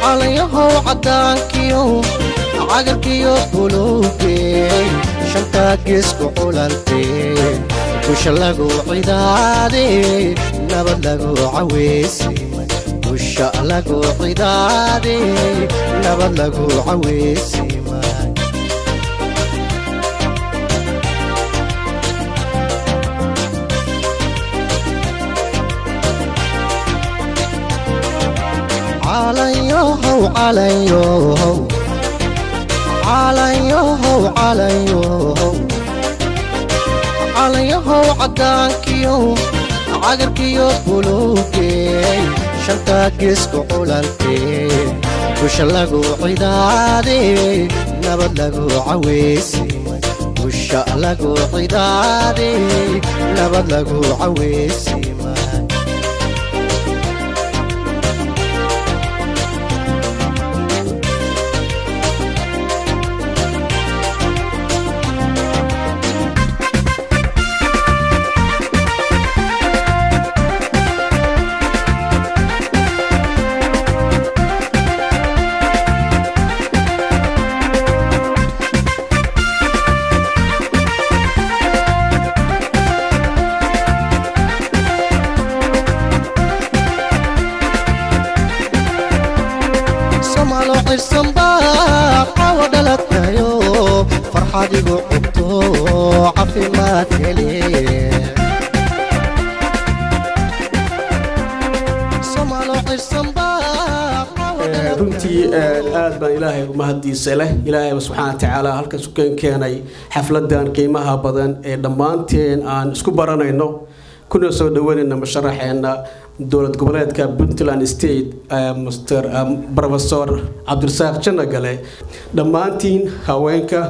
عليو عدانكيو عقلكيو بلوكي شنطا قسكو علالتي وش لقو عدادي نبت لقو عويسي وش لقو عدادي نبت لقو عويسي عليو عدانكيو عقركيو بلوكي شنطا قسكو علالتي وش لقو عدادي نبت لقو عويسي وش لقو عدادي نبت لقو عويسي فرحاديقو عبتو عفي ما تلي سمالو عرسن runtii aad baan ilaahay u mahadiisay leh ilaahay subhanahu wa ta'ala halka sukan keenay xafladan qiimaha badan ee dhamaanteen aan isku baranayno kuna soo dhaweynayna masharaxeena dowlad goboleedka Puntland State Mr. Professor Cabdirasaaq Janagale dhamaantiin haweenka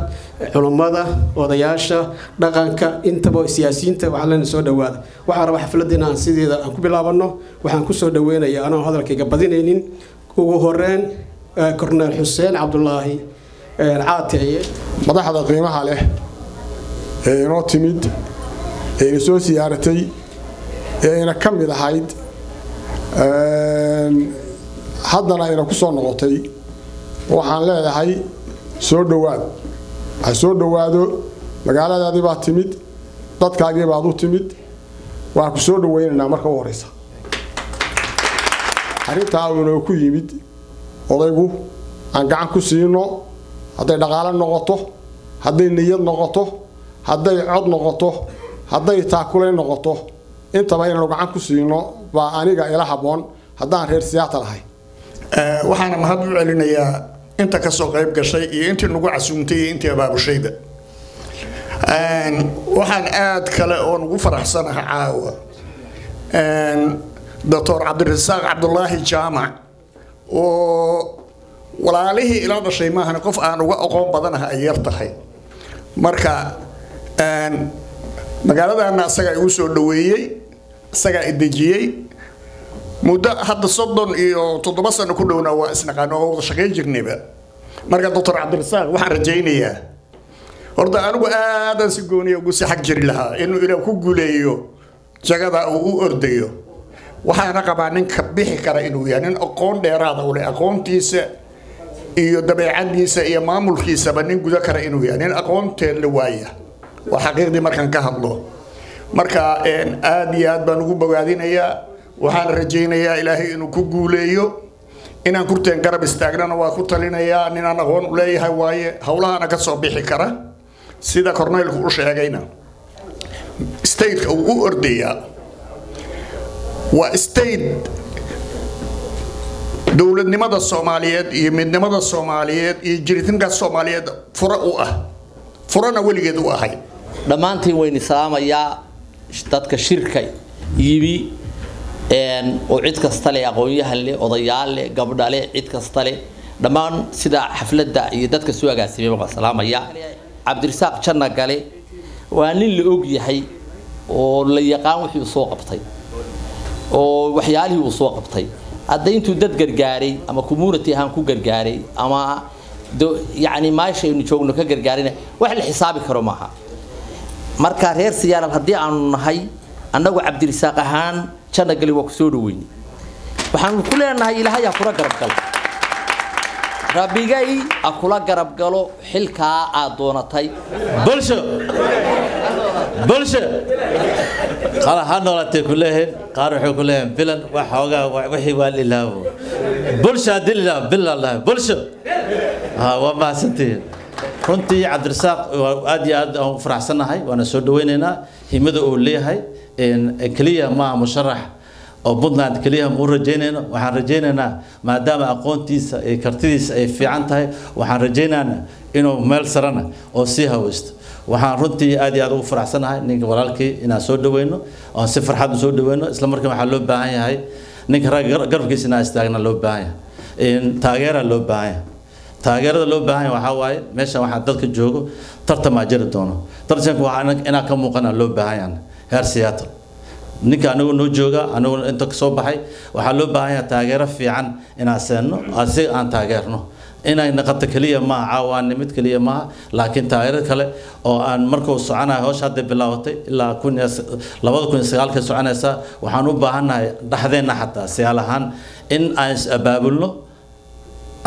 culimada odayaasha dhaqanka intaba siyaasiyiinta waxa la soo dhawaada waxa raba xafladina aan sideeda aan ku bilaabano waxaan ku soo dhaweynayaa anoo hadalkayga badinaynin ugu horeen Colonel Hussein Abdullahi Caatiye madaxda qiimaha leh ee inoo timid ee soo siyaaratay ee ina kamid ahayd haddana ina ku soo noqotay waxaan leeyahay soo dhawaad ha soo dhawaado magaaladaadii baa timid dadkaagii baad u timid waa ku soo dhaweynaynaa marka u horeysa arintaa uu ku yimid odaygu aan gacan ku siino haday dhaqaale noqoto haday niyad noqoto haday cod noqoto haday taakule noqoto intaba inaan gacan ku siino baa aniga ila haboon hadaan reer siyaasad lahay waxaan mahad u celinayaa inta ka soo qayb gashay iyo intii nagu casuumtay intii abaabashayda waxaan aad kale oo nagu faraxsanahay caawa Dr. Cabdirasaaq Cabdullaahi Jaamac oo walaalihii ila dhashay maahan qof aan uga aqoon badanahay ay yartahay marka magaaladaana asaga igu soo dhaweeyay asaga idajiyay muddo hadda 37 sano ku dhowna waa isnaqaan oo wada shaqeyn jirnayba marka Dr. Cabdirasaaq waxaan rajaynayaa horta anigu aadan si gooniyo ugu saxag jiri lahaa inuu ila ku guuleeyo jagada uu u ordayo waxaan qabaa nin ka bixi kara inuu yahay nin aqoon dheeraad ah u leh aqoontiisa iyo dabeecadiisa iyo maamulkiisa nin guda kara inuu yahay nin aqoonteen la waaya waa xaqiiqdii markan ka hadlo marka aad iyo aad baan ugu bogaadinayaa waxaan rajaynayaa ilaahay inuu ku guuleeyo inaan kurteen garab istaagnana waa ku talinayaa nin aan aqoon u leeyahay waaye hawlahaana ka soo bixi kara sida korneelku u sheegayna state uu u ordayaa waa state dowladnimada Soomaaliyeed iyo midnimada Soomaaliyeed iyo jiritaanka Soomaaliyeed fura u ah furana waligeed u ahay dhamaantiin wayna salaamayaa dadka shirkay yibi oo cid kasta leh aqoonyahan leh odayaal leh gabdho leh cid kasta leh dhamaan sida xafladda iyo dadka soo agaasimay waxaan salaamayaa Cabdirasaaq Janagale waa nin la og yahay oo la yaqaan wixii soo qabtay oo waxyaalihii uu soo qabtay hadday intuu dad gargaaray ama community ahaan ku gargaaray ama يعني ماشي إنه شغلنا كجرجارنا واحد الحساب كرمها marka reer siyaal haddii aanu nahay annagu cabdirisaaq ahaan janna gali waa ku soo dhaweynay waxaan ku leenahay ilaahay ha kula garab galo rabbigay ha kula garab galo xilkaa aad doonatay bulsho qala hanoolate kulehe qaar wuxuu ku leeyahay bilan wax xoogaa wixii waa ilaawo bulsho dilila billah bulsho waa maasantii runtii cabdirisaaq aad iyo aad aan faraxsanahay waana soo dhaweynaynaa himada uu leeyahay kaliya ma musharax oo Puntland kaliya ma rajeynayno waxaan rajeynaynaa maadaama aqoontiisa iyo kartidiisa ay fiican tahay waxaan rajeynaynaa inuu meel sarana oo si hawsto waxaan runtii aad iyo aad ugu faraxsanahay ninka walaalkii inaan soo dhaweyno oo si farxad soo dhaweyno isla markaana waxa loo baahan yahay ninka garabkiisa inaan istaagna loo baahan yahay taageero loo baahan yahay taageerada loo baahan yahay waxa waaye meesha waxa dadka joogo tartama jiri doono tartanka waxa inaan ka muuqana loo baahan yahay heer Seattle ninka anagu noo jooga anagu inta ka soo baxay waxa loo baahan yahay taageero fiican inaan seeno asi aan taageerno inay naqato kaliya ma caawaan mid kaliya ma laakiin taageero kale oo aan markuu soconayo hawsha hadda bilaawtay ilaa 2009 ka soconaysa waxaan u baahanahay dhaxdeena xataa siyaal ahaan in aan abaabulno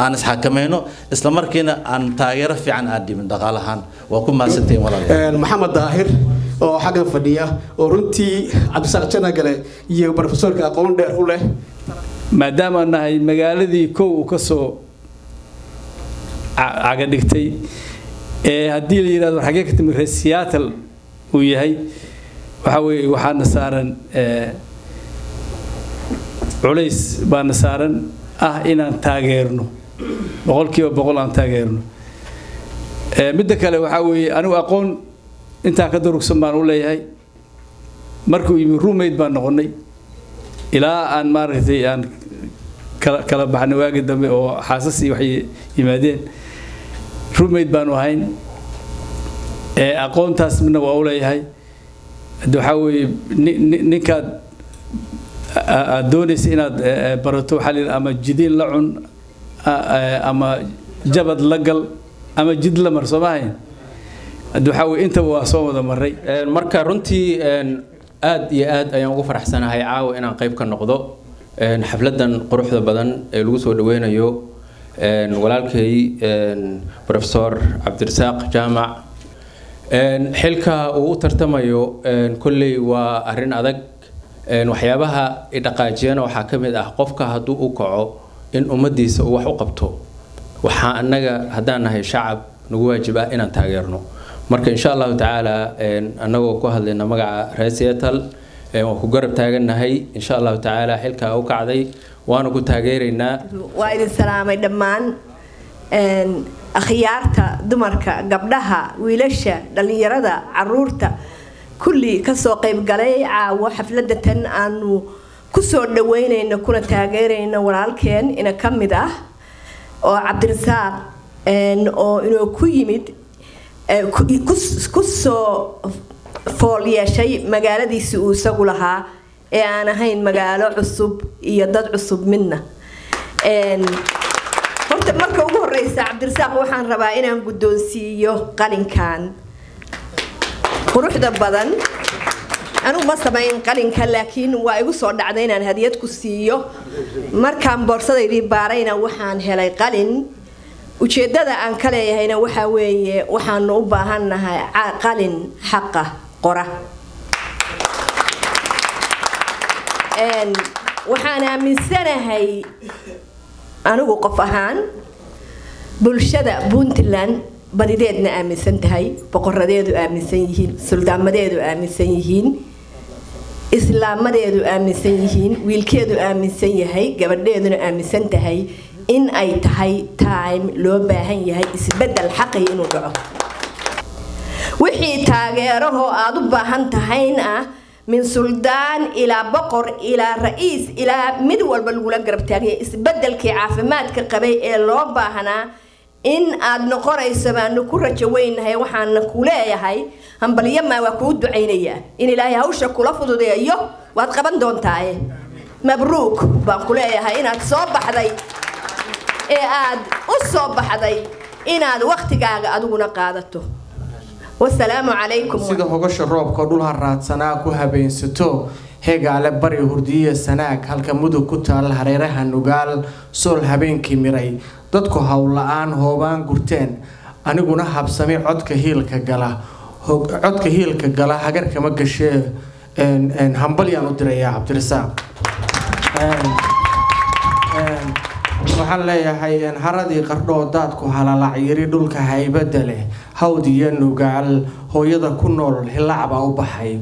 aan isxakameeno isla markiina aan taageero fiican aan dhimin dhaqaalahan waa ku maasantiin walaal maxamed daahir oo xagan fadhiya oo runtii cabdisaq jana gale iyo professorka aqoon dheer u leh maadaama nahay magaaladii kow ka soo aga dhigtay haddii la yiraahdo xagee ka timid Seattle uu yahay waxa weeye waxaana saaran culays baana saaran inaan taageerno boqolkiiba boqol aan taageerno midda kale waxa weeye anigu aqoon inta ka durugsan baan u leeyahay markuu yimi roommate baan noqonay ilaa aan maaragtay aan kala baxnay waagi dambe oo xaasasi waxay yimaadeen roommate baan ahayn aqoontaas midna waa u leeyahay waxa weeye ninkaad doonaysa inaad barato xalil ama jidin la cun ama jabad la gal ama jid la mar Soomaaliya waxa weeye inta waa soo wada maray marka runtii aad iyo aad ayaan ugu faraxsanahay caawa inaan qayb ka noqdo xafladan quruxda badan ee lagu soo dhaweynayo walaalkay professor Cabdirisaaq Jaamac xilka uu tartamayo kulli waa arin adag waxyaabaha dhaqaajiyana waxa kamid ah qofka haduu u kaco in ummadiisa uu wax u qabto waxa anaga hadaan nahay shacab nagu waajib ah inaan taageerno marka insha Allah taala anagoo ku hadlayna magaca Seattle oo ku garab taaganahay insha Allah taala xilka uu kacday waana ku taageereynaa waa idin salaamay dhammaan akhyaarta dumarka gabdhaha wiilasha dhalinyarada caruurta kulli ka soo qayb galay caawa xafladda tan aanu ku soo dhaweynayna kuna taageerayna walaalkeen ina kamid ah oo Cabdirisaaq oo inuu ku yimid ku soo fool yeeshay magaaladiisa uu isagu lahaa ee aan ahayn magaalo cusub iyo dad cusub midna horta marka ugu horeysa Cabdirisaaq waxaan rabaa inaan guddoonsiiyo qalinkan quruxda badan anu ma sameyn qalinka laakiin waa igu soo dhacday inaan hadiyad ku siiyo markaan boorsadaydi baarayna waxaan helay qalin ujeedada aan ka leeyahayna waxa weeye waxaan u baahanahay qalin xaq qora waxaan aaminsanahay anigu qof ahaan bulshada Puntland badideedna aaminsan tahay boqoradeedu aaminsan yihiin suldaamadeedu aaminsan yihiin islaamadeedu aaminsan yihiin wiilkeedu aaminsan yahay gabadheeduna aaminsan tahay in ay tahay time loo baahan yahay isbedel xaqi inuu dhaco wixii taageero aad u baahan tahayna من سلطان إلى بقر إلى رئيس إلى مد والبلغولة قربتاقية إسبدل كي عافمات كقبي اللوبة هنا إن أد نقرأ السماء نكرة جوين هاي وحنا نقولها هاي هم بليما وكود عينيا إن لا يهوش كل فضو ده يو واتقبل دون تاعي مبروك بنقولها هاي إن أتصاب حداي أد أصاب حداي إن أد وقت جاء أدونا قادته والسلام عليكم. sida hogasha roobka dhul haraadsanaa ku habeensato heegaale bari hurdiye sanaag halka mudug ku taal hareeraha nugaal sool habeenkii miray dadku hawlaan hoobaan gurteen aniguna habsami codka hiilka gala hagar kama gashee hambalyaan u dirayaa Cabdirasaaq waxaan leeyahay haradii qardho daadku halalac yiri dhulka haybada leh hawd iyo nugaal hooyada ku nool hilacba u baxay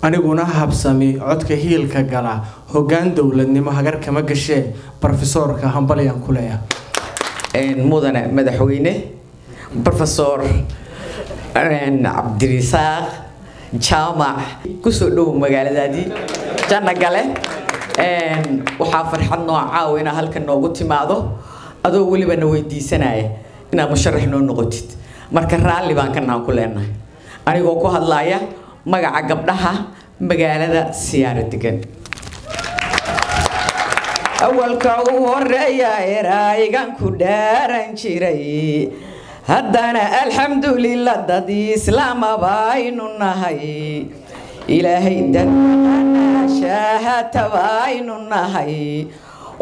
aniguna habsami codka hiilka gala hogaan dawladnimo hagar kama gashee professorka hambalyaan ku leeyahay mudane madaxweyne professor Cabdirasaaq jaamac kusoo dhow magaaladaadii janna gale waxaa farxad noo caawina halkan noogu timaado adoo weliba na weydiisanaya inaad musharax noo noqotid marka raalli baan kanaan ku leenahay anigoo ku hadlaya magaca gabdhaha magaalada siyaaro degan awalka ugu horeeya eraygan ku dhaaran jiray haddana alxamdulillah dad islaam baynu nahay ilaahay dadana shaahata baynu nahay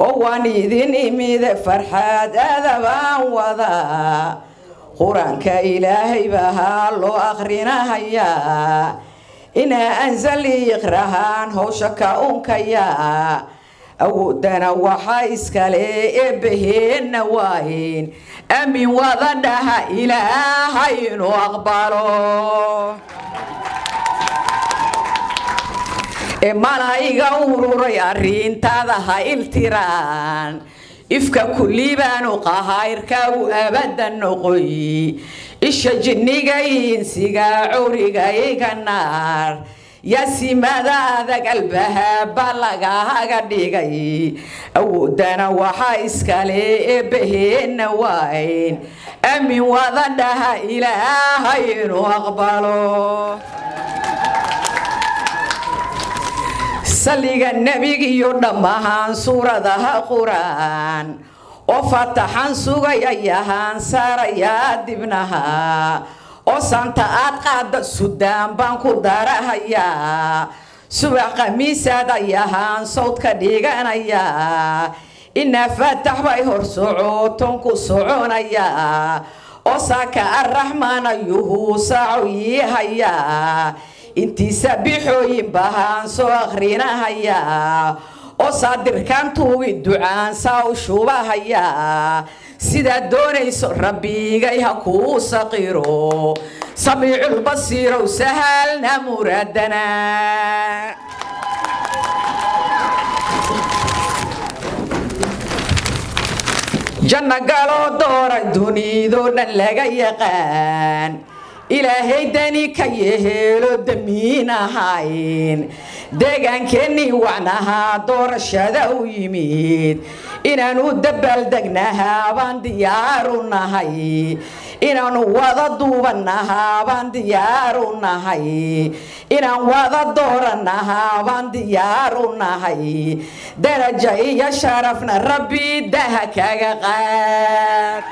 oo waan idin imid farxad adabaan wadaa quraanka ilaahay baa loo akhrinayaa ina anzali iqrahan hawsha ka unkaya awoodana waxa iskale eebaheenna waayin amin wadadaha ilaahay inuu aqbalo malaa'iga ururay arrintaada ha iltiraan ifka kullibaanu qahayrkaagu abadan noqoy isha jinniga insiga cawrigayga naar yasimada adag albahaaba lagaga dhigay awoodana waxa iskale eebaheenna waayn amin wadadaha ilaahay inuu aqbalo saliga nabiga iyo dhammaan suuradaha quraan oo fataxan sugayahan saraya dibnaha oo santa aad qaada Suudaan baan ku darahaya subax khamiisada yahan sawdka dhiganaya ina fatax bay hor socoton ku soconaya oo saaka arrahmaan ayuhu saaciyaya intii sabixooyin bahan soo akhrinahaya oo saadirkan tuugi ducaan saa u shubahaya sida doonayso rabbiga ha ku saqiro samiicul basiir oo sahalna muradana janna galo doora dunido dhan laga yaqaan ilaahay dani ka yeelo damiinahayn deegaankeeni wacnaha doorashada u yimid inaanu dabaaldegnaha baan diyaaru nahay inaanu wada duubanaha baan diyaaru nahay inaan wada dooranaha baan diyaaru nahay daraja iyo sharafna rabbi daha kaga qaad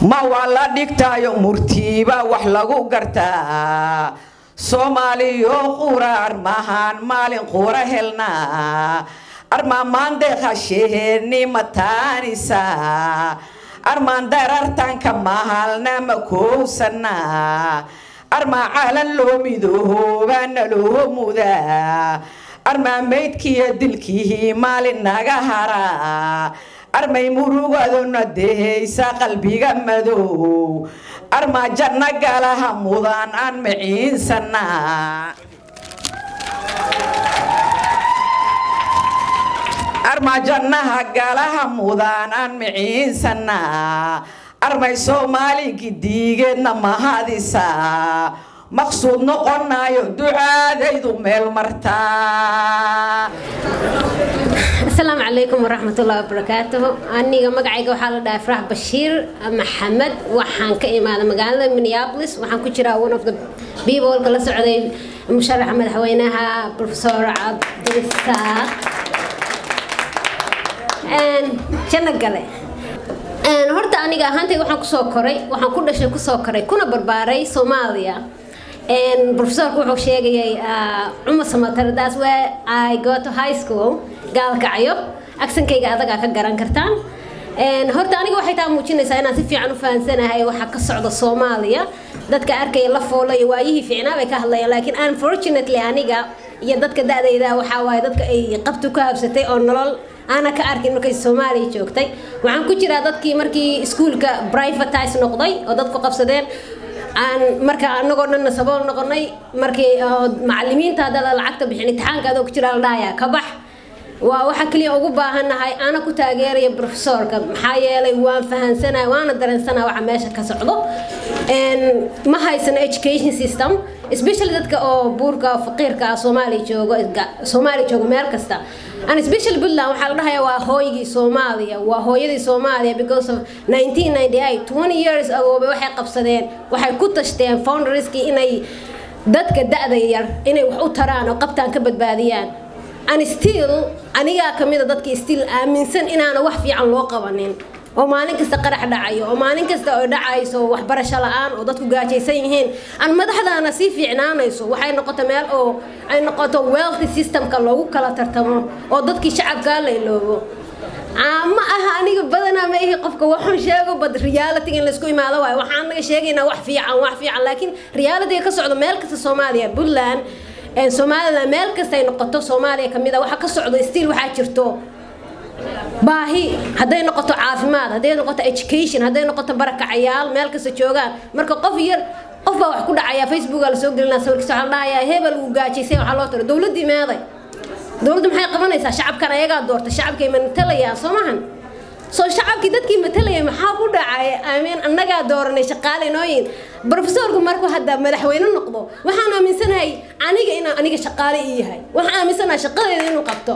ma wala dhigtayo murtiba wax lagu gartaa Soomaaliyo quraar mahan maalin qura helna armaan deeqasheeni mataanisa armaan darartanka mahalna ma koosana arma calan loo midoobaana loo mudaa arma meydkiya dilkii maalin naga hara armay murugaduna dehaysa qalbiga madow arma janna galaha mudan aan maciinsana arma jannaha galaha mudan aan maciinsana armay Soomaali gidigeedna mahadisa maqsuud noqonayo ducaadaydu meel martaa السلام عليكم ورحمة الله وبركاته. أني مقعد وحال دا فرح بشير محمد وحان كإمام مقالة مينيابوليس وحان كجرا one of the people كلا سعودي مشرح محمد حويناها بروفيسور عبد الرزاق janno gale horta aniga ahaantay waxaan kusoo koray waxaan ku dhashay kusoo koray kuna barbaaray Soomaaliya professor wuxuu sheegay Umar Samatar that's where I go to high school gaalkacyo aksankayga adaga ka garan kartaan horta aniga waxay taa muujinaysaa inaan si fiican u fahansanahay waxa ka socda Soomaaliya dadka arkay la foolay waayihii fiicnaa bay ka hadlayaan laakiin unfortunately aniga iyo dadka daadayda waxa waay dadka ay qabtu ka habsatay oo nolol ana ka arkin markay Soomaaliya joogtay waxaan ku jiraa dadkii markii iskuulka privatize noqday oo dadku qabsadeen aan marka anagoo dhan sabool noqonay markii macallimiinta hadda lacagta bixin imtixaanka adoo ku jira la dhaaya ka bax waa waxa kaliya ugu baahanahay ana ku taageerayo professorka maxaa yeelay waan fahansanahay waana dareensanahay waxa meesha ka socdo ma haysan education system especially dadka oo buurka faqiirka Soomaaliya joogo meel kasta and especially Puntland waxa la dhahayaa waa hooyadii Soomaaliya because of 1998 20 years ago waxay qabsadeen waxay ku tashteen founderskii inay dadka da'da yar inay wax u taraan oo qabtaan ka badbaadiyaan and still aniga kamida dadkii still aaminsan inaana wax fiican loo qabanin oo maalin kasta qarax dhacayo oo maalin kasta oo dhacayso wax barasho la'aan oo dadku gaajaysan yihiin aan madaxdaana si fiicnaanayso waxay noqoto meel oo ay noqoto wealth system-ka loogu kala tartamo oo dadkii shacabka la iloobo ama aha aniga badana ma ihi qofka waxaan sheego bad reality in la isku imaado waay waxaan naga sheegaynaa wax fiican laakiin reality ka socdo meel kasta Soomaaliya Puntland Soomaaliya meel kasta ay noqoto Soomaaliya kamida waxa ka socdo still waxa jirto baahi haday noqoto caafimaad haday noqoto education haday noqoto barakacayaal meel kasta joogaan marka qof yar qof baa wax ku dhacaya Facebook la soo gelinaa sawirkiisa waxa la dhahayaa hebel uu gaajisay waxa loo tiro dawladii meeday dawladdu maxay qabanaysaa shacabkan ayaga doorta shacabkay matalaya Soomahan soo shacabkii dadkii matalaya maxaa ku dhacay aamin annaga dooranay shaqaaleenooyin professorku markuu hadda madaxweyne noqdo waxaan aaminsanahay aniga shaqaale yahay waxaan aaminsanahay shaqadeeda inuu qabto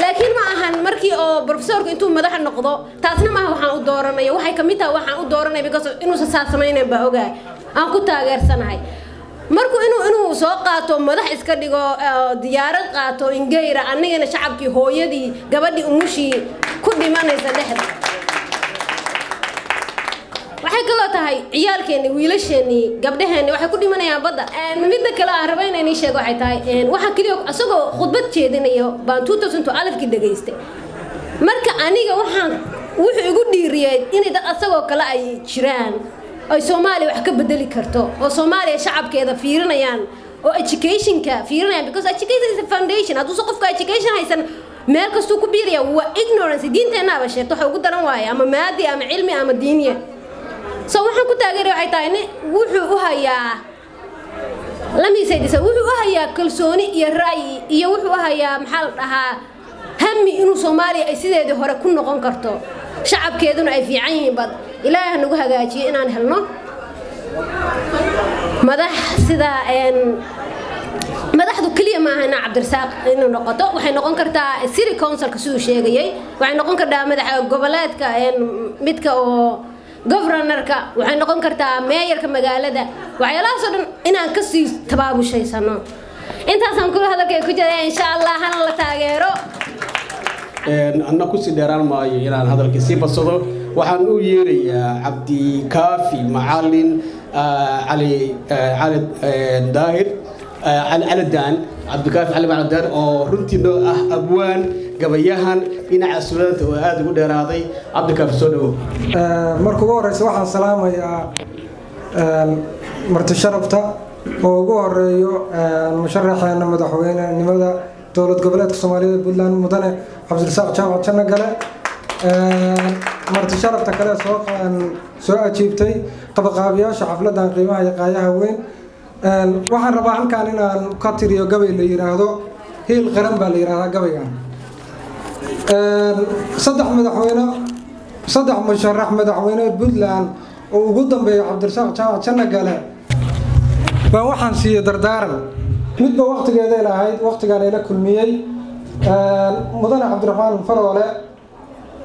laakiin ma ahan markii oo professorku intuu madax noqdo taasna ma waxaan u dooranayo waxay kamid tahay waxaan u dooranay because inuu saasamaynay baa ogaay aan ku taageersanahay markuu inuu soo qaato madax iska dhigo diyaarad qaato ingeyra anigana shacabkii hooyadii gabadhii umushii ku dhimanaysa dhexda waxay kaloo tahay ciyaalkeeni wiilasheeni gabdhaheeni waxay ku dhimanayaan badda midda kale aan rabo inaan sheego waxay tahay waxa kaliya asagoo khudbad jeedinayo baan 2012 dhageystay marka aniga waxaan wuxuu igu dhiiriyay inay dad asagoo kale ay jiraan ay Soomaaliya wax ka bedeli karto oo Soomaaliya shacabkeeda fiirinayaan oo education-ka fiirinayaan because education is a foundation haduu qofka education haysan meel kasto ku biiriya waa ignorance diinteena ba sheegto waxa ugu daran waaya ama maadi ama cilmi ama diiniye soo waxaan ku taageeray waxay tahay wuxuu u hayaa lamiisaydisa wuxuu u hayaa kalsooni iyo ra'yi iyo wuxuu u hayaa maxaa la dhahaa hammi inuu Soomaaliya ay sideedii hore ku noqon karto shacabkeeduna ay fiican yihiin bad ilaahay nagu hagaajiyo inaan helno madax sida madaxdu kaliya ma ahana Cabdirasaaq inuu noqoto waxay noqon kartaa city council-ka sidoo sheegayay waxay noqon kartaa madaxa goboleedka midka oo governor-ka waxay noqon kartaa mayorka magaalada waxyaalahaas oo dhan inaan ka sii tabaabushaysanno intaasaan kula hadalkay ku jiray insha Allah hana la taageero أنا كوسي ديران ما يلان هذا الكسيب الصدر وحنو يري عبدي كافي معلن علي داهر على الدان عبد كافي علي مع الدان أو رنتي نو أبوان قبيهان إن عسولات وهذا هو دراضي عبد كافي صدر مركو رئيس واحد سلام يا مرتشرفته وجوه المشرح أنا مدحوين لماذا دولة قبلات الصومالية بلدان مدنة Cabdirasaaq Jaamac Janno Gale marti sharafta kale soo ajiibtay qabaqaabiyaasha xafladan qiimaha iyo qaayaha weyn waxaan rabaa halkaan inaan ka tiriyo gabay la yiraahdo hiil qaran baa la yiraahdaa gabaygan saddex musharax madaxweyne Puntland oo ugu dambeeyo Cabdirasaaq Jaamac Janno Gale baa waxaan siiyay dardaaran midba waqtigeeda ilaahayd waqtigan ay la kulmiyay مدن عبد الرحمن الفرولة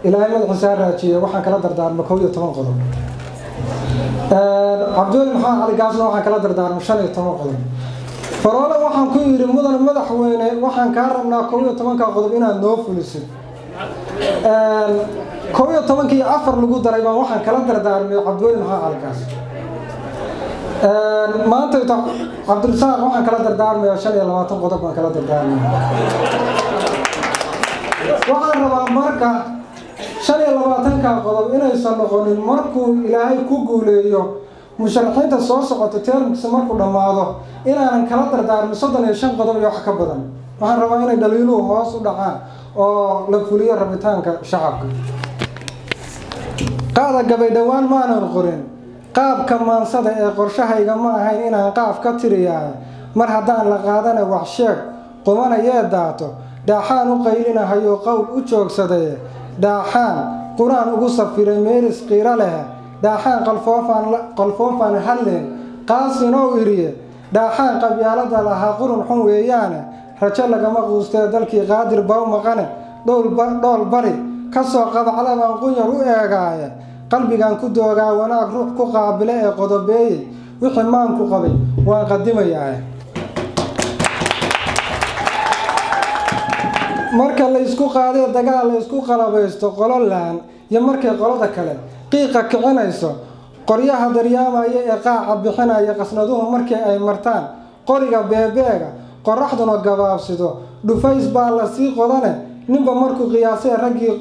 إلى أيام الحسين راجية وحنا كلا دردار مكوية تمام قدم عبد المحمد علي قاسم وحنا كلا دردار مشان تمام قدم faroole waxaan ku yidhi mudan madaxweyne waxaan kaa rabnaa 11 qodob inaad noo fulisid 11 iyo 4 lagu daray baan waxaan kala dardaarmay Cabdiweli maxaa halkaas maanta Cabdirasaaq waxaan kala dardaarmay 25 qodob baan kala dardaarmay waxaan rabaa marka 25 qodob inaysan noqonin markuu Ilaahay ku guuleeyo musharaxiinta soo socota teermkiisa markuu dhamaado inaanan kala dardaarmin 35 qodob iyo wax ka badan waxaan rabaa inay dhaliiluhu hoos u dhacaan oo la fuliyo rabitaanka shacabka qaada gabay dhawaan maanan qorin qaabka maansada ee qorshahayga ma ahayn inaan qaaf ka tiriyaa mar haddaan la qaadana wax sheeg qumanayee daato dhaaxaan u qaylinahayo qowl u joogsaday dhaaxaan quraan ugu safiray meelis qiiro leh dhaaxaan qalfoofaan hadleen qaasinoo iriye dhaaxaan qabyaalada lahaa qurun xun weeyaane rajo lagama quustee dalkii qaadir baa u maqane dhool bari ka soo qabaclabaan qunyar u eegaaye qalbigan ku doogaa wanaag ruux ku qaabile ee qodobeeyey wixii maanku qabay waan qadimayaa marka la isku qaaday dagaal la isku qalabaysto qololaan iyo markay qolada kale qiiqa kicinayso qoryaha daryaamaya ee qaaca bixinaya qasnaduhu markii ay martaan qoriga beebeega qoraxduna gabaabsido dhufays baa la sii qodane ninba markuu qiyaasay raggii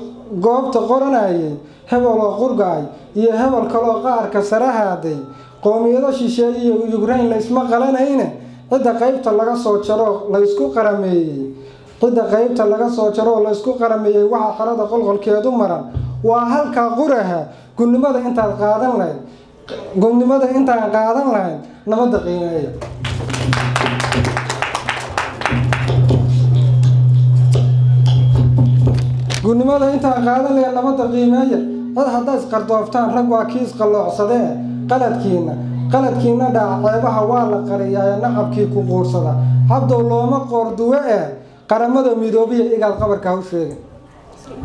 goobta qoranayay hebeloo qurgaay iyo hebel kaloo qaarka sarahaaday qoomiyado shisheeye iyo Ukraine la isma qalanayne cidda qaybta laga soo jaro la isku qarameeyay waxa xarada qolqolkeedu maran waa halka quraha gudnimada intaan qaadan lahayn nabada qiimeeya cid hadday isqardooftaan rag waa kiis qalloocsadee qaladkiina dhaca ceebaha waa la qariyaa nacabkii ku quursada cabdow looma qoorduwe qaramada midoobiya igaad qabarka u sheegay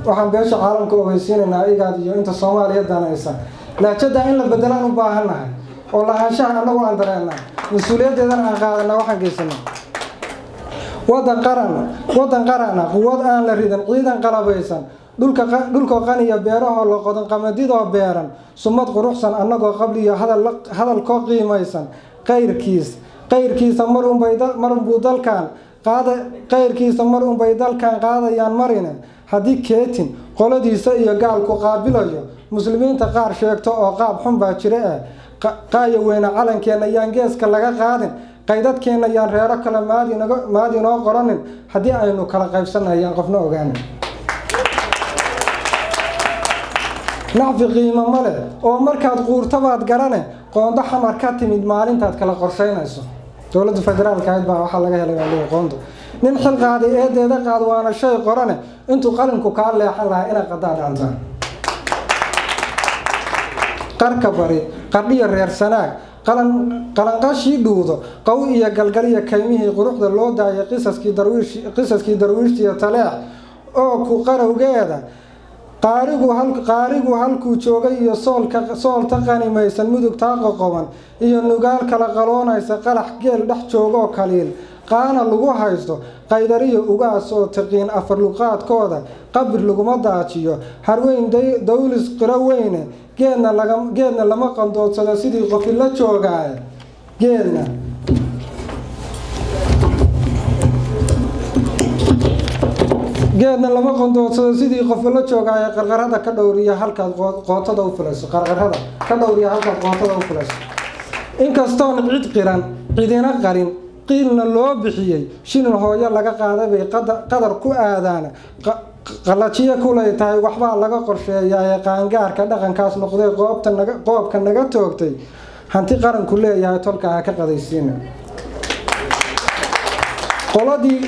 waxaan beesha caalamka ogeysiinaynaa igaad iyo inta Soomaaliya danaysa laajada in la bedelaan u baahanahay oo lahaanshaha anagu aan dareennaa mas'uuliyadeedan aan qaadanaa waxaan geysanaa wadan qaran quwad aan la ridan ciidan qalabaysan dhulka qaniya beeraha la qodan qamadidoo beeran sumad quruxsan anagoo qabliyo hadal ko qiimaysan qayrkiisa marunbuu dalkan qaadayaan marine haddii keetin qoladiisa iyo gaalku qaabilayo muslimiinta qaar sheegto oo qaab xun baa jira qaaya weyna calankeena yaan geeska laga qaadin qaydadkeena yaan reero kale maadi noo qoranin haddii aynu kala qaybsanayaan qofna ogaanin nacfi qiimo male oo markaad quurtabaad garane qoondo xamar ka timid maalintaad kala qorshaynayso dowladda federaalka ahayd baa waxaa laga helay waa qoondo nin xil qaaday eedeeda qaad waana shay qorane intuu qalinku kaa leexan lahaa inay qadaa dhaantaan qarka bari qardhiyo reer sanaag qalanqashii dhuudo qaw iyo galgaliya kaymihii quruxda loo daayay qisaskii darwiishtiyo taleex oo ku qarowgeeda qaarigu halkuu joogay iyo soolta qanimaysan mudug taa qoqoban iyo nugaal kala qaloonaysa qalax geel dhex joogoo kaliil qaana lagu haysto qaydariyo ugaasoo taqiin afar luqaadkooda qabir laguma daajiyo harweyn dawlis qiro weyne geedna lama qandoodsado sidii qofi la joogaaye geedna lama qandoodsado sidii qofi la joogaaye qarqarada ka dhowriya halkaad qootada u filayso inkastoon cid qiran cidina qarin qiilna loo bixiyey shilin hooyo laga qaaday bay qadar ku aadaan qalajiye kulay tahay waxbaa laga qorsheeyaa qaangaarka dhaqankaas noqday qoobka naga toogtay hanti qaranku leeyahay tolka ha ka qadaysiina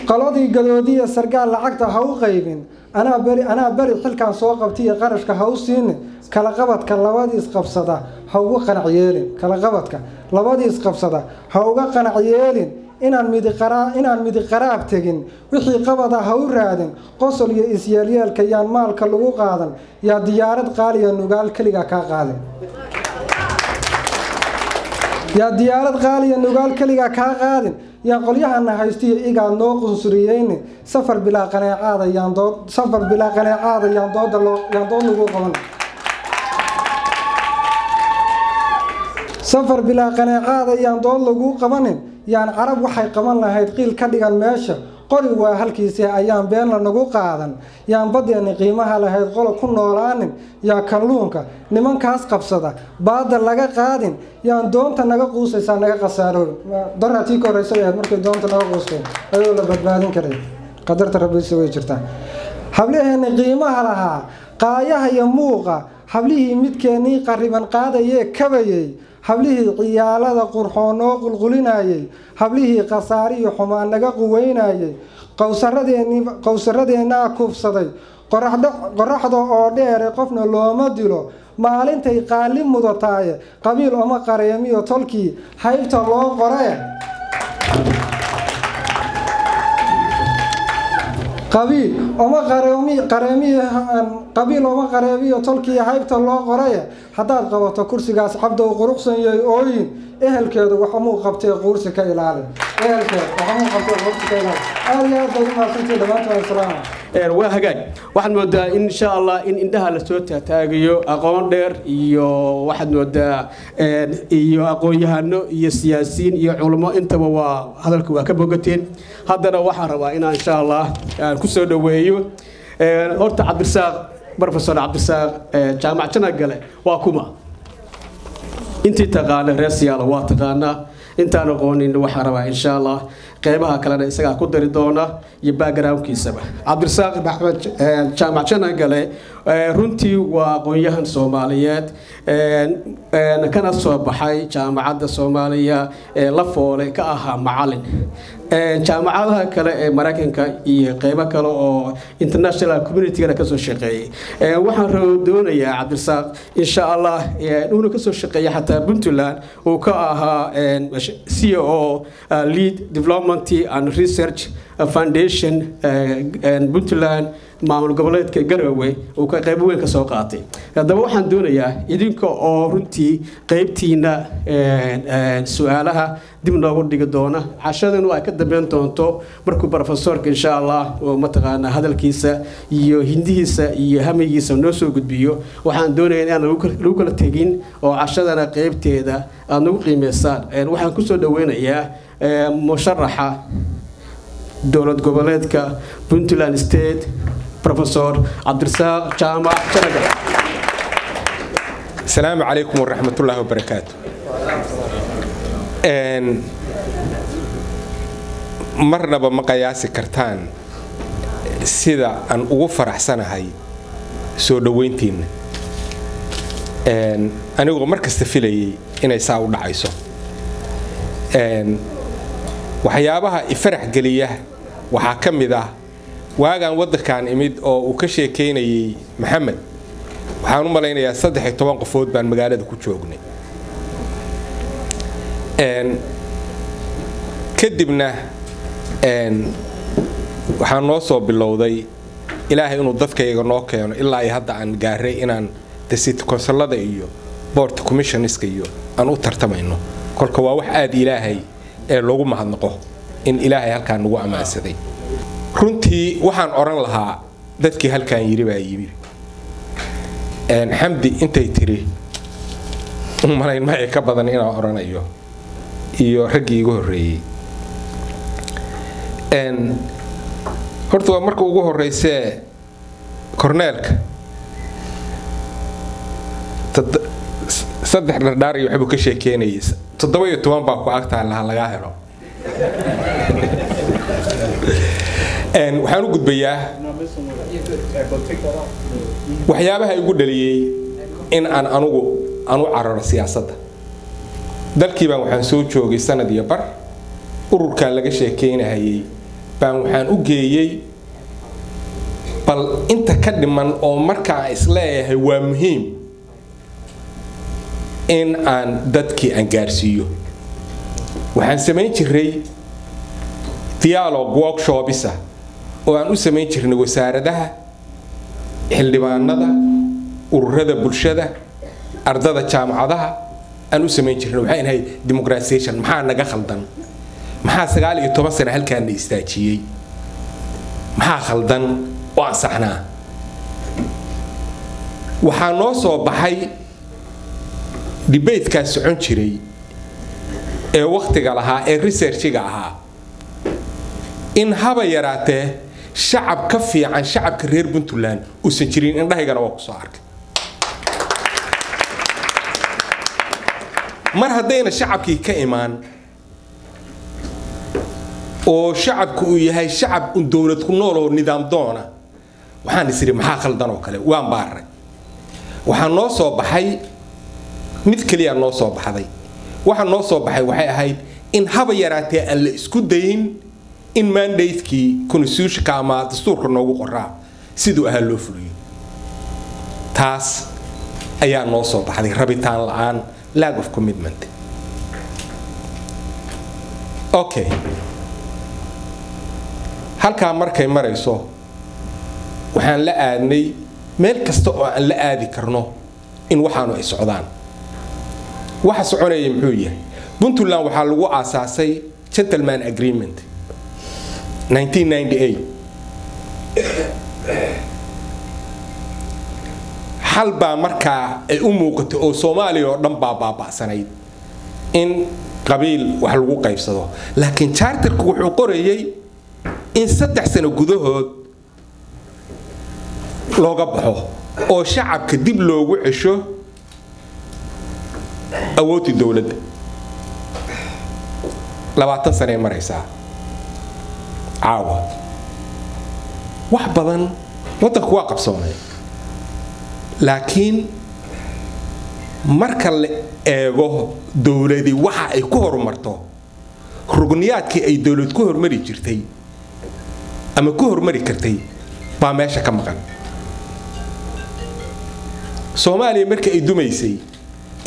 qoladii gadoodiya sargaal lacagta ha u qaybin anaa bari xilkan soo qabtiyo qarashka ha u siinin kala qabadka labadiis qabsada ha uga qanac yeelin inaan midi qaraab tegin wixii qabada ha u raadin qosol iyo isyeelyeelka yaan maalka lagu qaadan yaa diyaarad qaaliya nugaal keliga kaa qaadin yaa diyaarad qaaliya nugaal keligaa kaa qaadin yaa qolyahana haystiyo igaad noo qunsuriyeyni safar bilaa qaneecaada yaan dood lagu qaban safar bilaa qaneecaada yaan dood lagu qabanin yaan carab waxay qaban lahayd qiil ka dhigan meesha qori waa halkiisii ayaan beenla nagu qaadan yaan badeeni qiimaha lahayd qolo ku noolaanin yaa kalluunka nimankaas qabsada baada laga qaadin yaan doonta naga quusaysaa naga khasaarooy daraatii ka horeysa ahayd markay doonta naga quusteen ayuu la badbaadin karay qadarta rabbiisa way jirtaa hablaheeni qiimaha lahaa qaayaha iyo muuqa hablihii midkeenii qariban qaadayee kabayay hablihii ciyaalada qurxoon noo qulqulinayay hablihii khasaariyo xumaan naga quweynayay qowsaradeennaa kuufsaday qoraxda oo dheere qofna looma dilo maalintay qaali mudataaye qabiil oma qareemiyo tolkii haybta loo qoree qabiil oma qareemiyo tolkii haybta loo qoraya haddaad qabato kursigaas cabdow quruxsan yahay ooyin ehelkeedu waxamuu qabtee quursi ka ilaali aad iyo aad baad u mahadsantihiin dhammaantiin salaama waa hagaag waxaad moodaa in insha allah in indhaha lasoo taagayo aqoon dheer iyo waxaad moodaa iyo aqoon-yahano iyo siyaasiyiin iyo culimo intaba waa hadalka waa ka bogateen haddana waxaan rabaa inaan insha allah ku soo dhaweeyo horta cabdirasaaq professor cabdirasaaq jaamac Janagale waa kuma intii taqaana reer Siyaalo waa taqaana intaan aqoonin waxaan rabaa insha allah qeybaha kalena isaga ku dari doona iyo backgroundkiisaba cabdirasaaq maxamed jaamac Janagale runtii waa aqoon-yahan Soomaaliyeed kana soo baxay jaamacadda Soomaaliya la foole ka ahaa macallin jaamacadaha kale ee Mareykanka iyo qaybo kale oo international community-ga ka soo shaqeeyay waxaan doonayaa cabdirasaaq insha allah inuu ka soo shaqeeyo xataa Puntland oo ka ahaa CEO lead development and research foundation Puntland maamul goboleedka Garowe oo ka qayb weyn ka soo qaatay hadaba waxaan doonayaa idinka oo runtii qaybtiina su'aalaha dib noogu dhigi doona cashadana ay ka dambeyn doonto markuu professorka insha Allah oo mataqaana hadalkiisa iyo hindihiisa iyo hamigiisa noo soo gudbiyo waxaan doonayaa inaan lagu kala tagin oo cashadana qaybteeda aad nagu qiimeysaan waxaan ku soo dhaweynayaa musharaxa dowlad goboleedka Puntland State Professor Cabdirasaaq Jaamac Janagale. السلام عليكم ورحمة الله وبركاته. مرنا بمقياس كرتان سيدا أن أغفر أحسن هاي سو دوينتين. أنا أقول مركز تفيلي إن يساعد عيسو. وحيابها يفرح قليه وحاكم ذا. waagaan wadankan imid oo uu ka sheekeynayay Maxamed waxaan u maleynayaa 13 qofood baan magaalada ku joognay kadibna waxaan noo soo bilowday ilaahay inuu dadkayga noo keeno ilaa ay hadda aan gaaray inaan city councilada iyo board commissionska iyo aan u tartamayno kolka waa wax aad ilaahay ee loogu mahadnaqo in ilaahay halkaan nagu amaansaday runtii waxaan oran lahaa dadkii halkaan yiri baa yiri xamdi intay tiri malayn ma ay ka badan inaan oranayo iyo raggii ugu horeeyay horta waa markii ugu horeysay korneelka saddex dhardhaar iyo waxbuu ka sheekeynayay 17 baa ku agtaa laga helo waxaan u gudbayaa waxyaabaha igu dhaliyay in aan anugu cararo siyaasadda dalkii baan waxaan soo joogay sanad iyo bar ururkan laga sheekeynayay baan waxaan u geeyay bal inta ka dhiman oo markaa isleeyahay waa muhiim in aan dadkii aan gaarsiiyo waxaan samayn jiray dialogue workshops oo aan u samayn jirnay wasaaradaha xildhibaanada ururada bulshada ardada jaamacadaha aan u samayn jirnay waxay ahayd democratization maxaa naga khaldan maxaa 19 sano halkaan istaajiyay maxaa khaldan oo ansaxnaa waxaa noo soo baxay debate-kaas socon jiray ee waqtiga lahaa ee researchiga ahaa in haba yaraatee shacab ka fiican shacabka reer Puntland uusan jirin indhahaygana waa ku soo arkay mar haddayna shacabkii ka imaan oo shacabku uu yahay shacab dawlad ku nool oo nidaam doona waxaan isiri maxaa khaldan oo kale waan baaray waxaan noo soo baxay mid kaliya noo soo baxday waxaan noo soo baxay waxay ahayd in haba yaraatee aan la isku dayin in mandate-kii constitution-ka ama dastuurka noogu qoraa siduu ahaa loo fuliyo taas ayaa noo soo baxday rabitaan la'aan lack of commitment okay halkaa markay marayso waxaan la aadnay meel kasta oo aan la aadi karno in waxaanu ay socdaan waxa soconaya muxuu yahay Puntland waxaa lagu aasaasay gentleman agreement 1998 hal baa markaa ay u muuqatay oo Soomaaliya oo dhan baaba'sanayd in qabiil wax lagu qaybsado laakiin charterku wuxuu qorayay in 3 sano gudahood looga baxo oo shacabka dib loogu cesho awoodda dawladda 20 sano ay maraysaa caawa wax badan wadanku waa qabsoomay laakiin marka la eego dawladii waxa ay ku horumarto rugniyaadkii ay dawlad ku hormari jirtay ama ku hormari kartay baa meesha ka maqan Soomaaliya markii ay dumaysay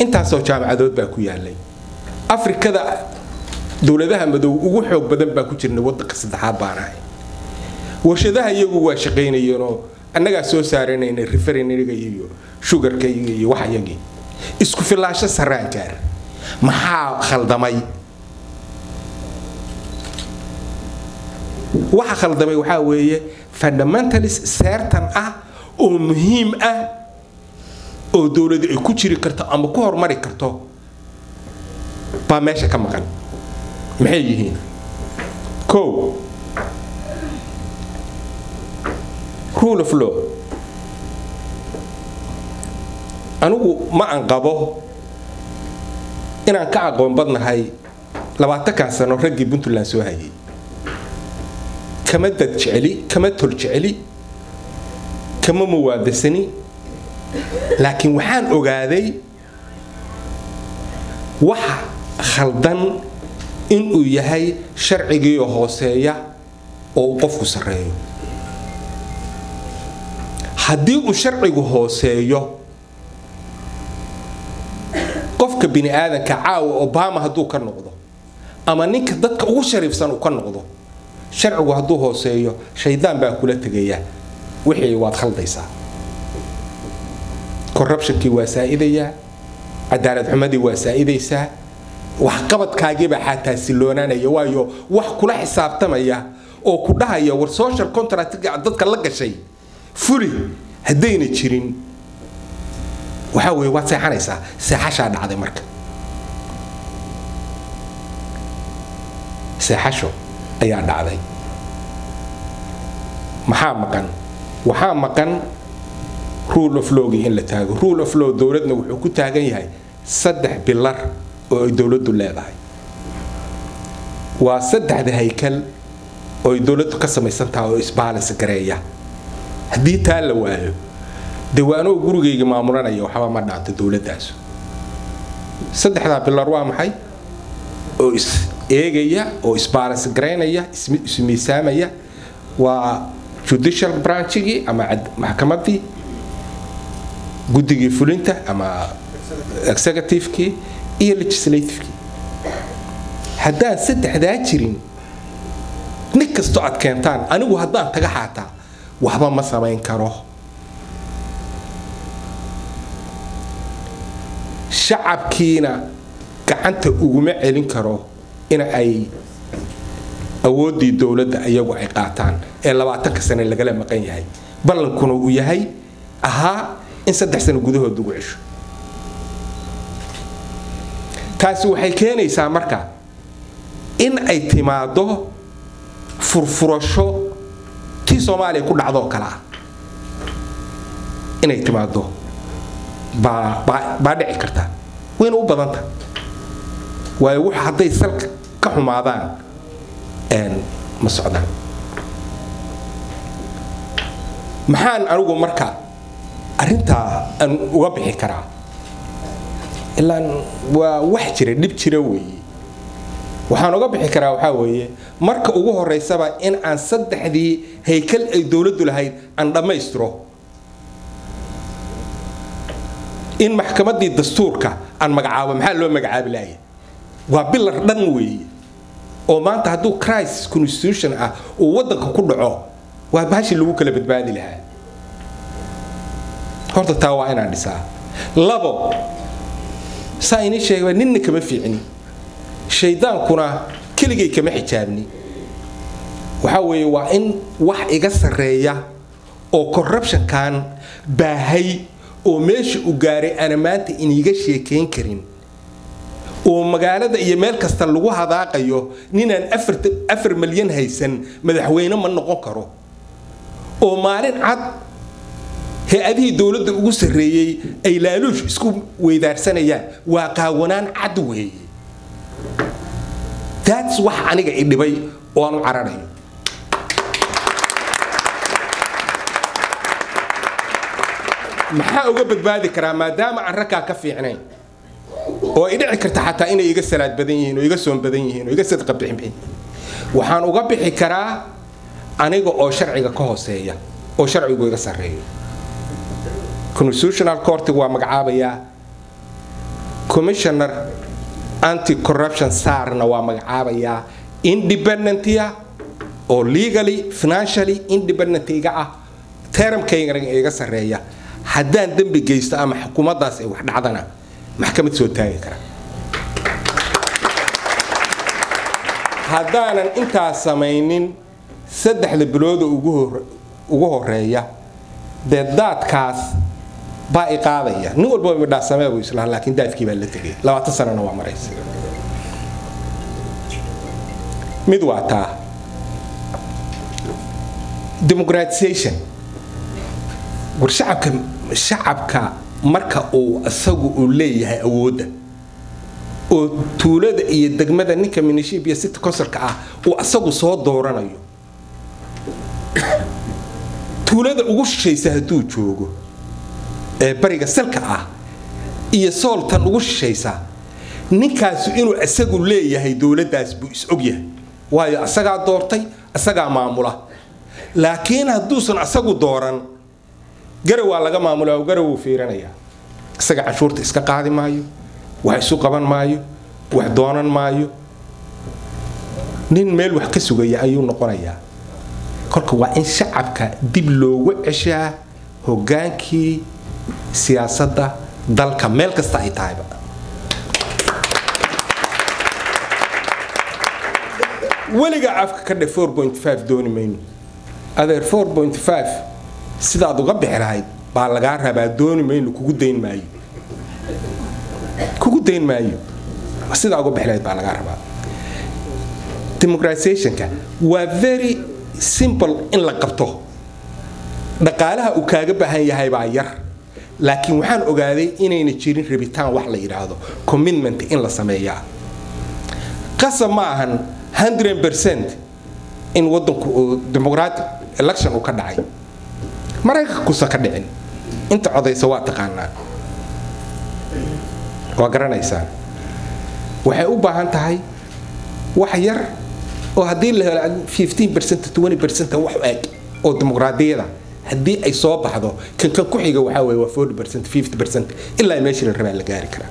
intaas oo jaamacadood baa ku yaalay Afrikada dawladaha madow ugu xoog badan baa ku jirnay wadanka saddexaad baan ahay warshadaha iyagu waa shaqeynayeen oo annaga soo saareenay refinery-ga iyo sugar-ka iyo wax yagii isku filaasho saraan gaar maxaa khaldamay waxa khaldamay waxa weeye fundamentalist certain ah oo muhiim ah oo dawladdu ay ku jiri karto ama ku hormari karto baa meesha ka maqan maxay yihiin ko rule of law anugu ma aan qabo inaan ka aqoon badnahay 20 sano raggii Puntland soo hayay kama dad jeceli kama tol jeceli kama muwaadasani laakiin waxaan ogaaday waxa khaldan in uu yahay sharcigii hooseeya oo qofku sareeyo haddii uu sharcigu hooseeyo qofka bini aadanka caawa Obama hadduu ka noqdo ama ninka dadka ugu shariifsan uu ka noqdo sharcigu hadduu hooseeyo shaydaan baa kula tagaya wixii waad khaldaysaa corruption-kii waa saa'idaya cadaalad xumadii waa saa'idaysaa wax qabadkaagiiba xataa siloonaanaya waayo wax kula xisaabtamaya oo ku dhahaya war social contract dadka la gashay fuli haddayna jirin waxa weeye waad seexanaysaa seexashaa dhacday marka seexasho ayaa dhacday maxaa maqan waxaa maqan rule of law in la taago rule of law dawladna wuxuu ku taagan yahay 3 bilar oo ay dawladdu leedahay waa 3 haykal oo ay dawladdu ka samaysan tahay oo isbalance gareeya haddii taa la waayo deewaano gurigeyga maamulanaya waxba ma dhaanto dawladdaas 3 bilar waa maxay oo is eegaya oo isbalance gareynaya ismiisaamaya waa judicial branch-gii ama maxkamadii guddigii fulinta ama executive-kii iyo legislative-kii haddaan 3daa jirin nin kasto aad keentaan anigu haddaan taga xaataa waxba ma samayn karo shacabkiina gacanta uguma celin karo in ay awoodii dawladda ayagu ay qaataan ee 20 sano lagala maqan yahay ballankuna uu yahay in 3 sano gudahood ugu cisho taasi waxay keenaysaa marka in ay timaado furfurasho tii Soomaaliya ku dhacdo kala inay timaado ba dhici karta weyn u badanta way wax haday salka ka xumaadaan ma socdaan maxaan anigu marka arinta aan uga bixi karaa ilaan waa wax jira dib jira weeye waxaan uga bixi karaa waxa weeye marka ugu horeysaba in aan saddexdii heykal ay dawladdu lahayd aan dhameystiro in maxkamadii dastuurka aan magacaabo maxaa loo magacaabi lahayd waa bilar dhan weeye oo maanta hadduu crisis constitution ah oo wadanka ku dhaco waa baashi lagu kala badbaadi lahaa horta taa waa inaan dhisaa labo saa inii sheegay ninna kama fiicni shaydaankuna keligay kama xijaabni waxa weeye waa in wax iga sareeya oo corruption kan baahay oo meesha u gaaray ana maanta iniga sheekeyn karin oo magaalada iyo meel kasta lagu hadaaqayo ninaan 4 milyan haysan madaxweyne ma noqon karo oo maalin cad hay'adihii dawladda ugu sareeyay ay laaluush isku weydaarsanayaan waa qaawanaan cad weeye that's wax aniga idhibay oo aan u cararayo maxaa uga badbaadi karaa maadaama aan rakaa ka fiicnayn oo ay dhici karta xataa inay iga salaad badan yihiin oo iga soon badan yihiin oo iga sadqa bixin waxaan uga bixi karaa aniga oo sharciga ka hooseeya oo sharcigu iga sareeyo constitutional court waa magacaabaya commissioner anti corruption sarna waa magacaabaya independent oo legally financially independent iga termkayga iga sareeya haddaan dambi geysto ama xukuumaddaas ay wax dhacdana maxkamad soo taagi kara haddaanan intaas samaynin 3 bilood ugu horeeya daadkaas baa i qaadaya nin walba ma dhaasamay buu isla laakiin daadkii baa la tagay 20 sano waa maraysay mid waata democratization war shacabka marka uu asagu u leeyahay awoodda oo tuulada iyo degmada ninka minishiib iyo city councilka uu asagu soo dooranayo tuulada ugu shishaysa hadduu joogo ee bariga salka iyo sooltan ugu shishaysa ninkaas inuu asagu leeyahay dawladdaas buu is og yahay waayo asagaa doortay asagaa maamula laakiin hadduusan asagu dooran garaw waa laga maamulaa oo garaw uu fiiranaya isaga cashuurta iska qaadi maayo wax isu qaban maayo wax doonan maayo nin meel wax ka sugaya ayuu noqonayaa kolka waa in shacabka dib loogu ceshaa hogaankii siyaasadda dalka meel kasta ay tahayba weliga afka ka dhe 4.5 dooni mayno adeer 4.5 sidaad uga bixi lahayd baa lagaa rabaa dooni mayno kugu dayn maayo sidaa uga bixi lahayd baa lagaa rabaa democratizationka waa very simple in la qabto dhaqaalaha uu kaaga baahan yahay baa yar laakiin waxaan ogaaday inayna jirin rabitaan wax la yiraahdo commitment in la sameeyaa qasab ma ahan 100% in wadanku democratic election uu ka dhacay maraykanka kusa ka dhicin inta codaysa waa taqaanaa waa garanaysaa waxay u baahan tahay wax yar oo haddii la helo 15% 20% wax eeg oo dimuqraadiyada haddii ay soo baxdo kan ku xiga waxa weeye waa 40% 50% ilaa meeshii la rabaa la gaari kara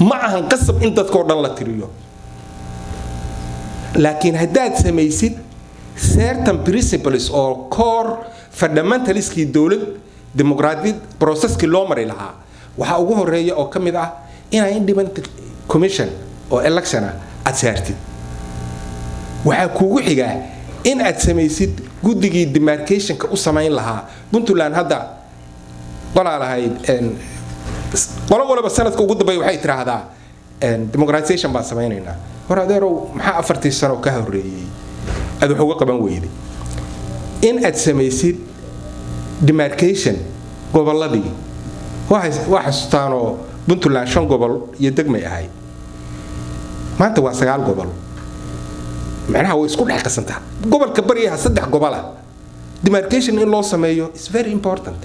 ma ahan qasab in dadkoo dhan la tiriyo laakiin haddaad samaysid certain principles or core fundamentaliskii dawlad dimuqraadiyad processkii loo mari lahaa waxa ugu horeeya oo kamid ah inaa independent commission oo election aad saartid waxa kuugu xigaa in aad samaysid guddigii demarcationka u samayn lahaa Puntland hadda qolaalahayd qolo walba sanadka ugu dambeeyay waxay tiraahdaa democratization baa sameynayna waradeerow maxaa 40 sano ka horeeyay aad wax uga qaban weyday in aad samaysid demarcation goboladii waxa xasuustaanoo Puntland 5 gobol iyo degmay ahay maanta waa 9 gobol macnaha way isku dhex qasantaa gobolka bariyaha 3 gobol ah demarcation in loo sameeyo is very important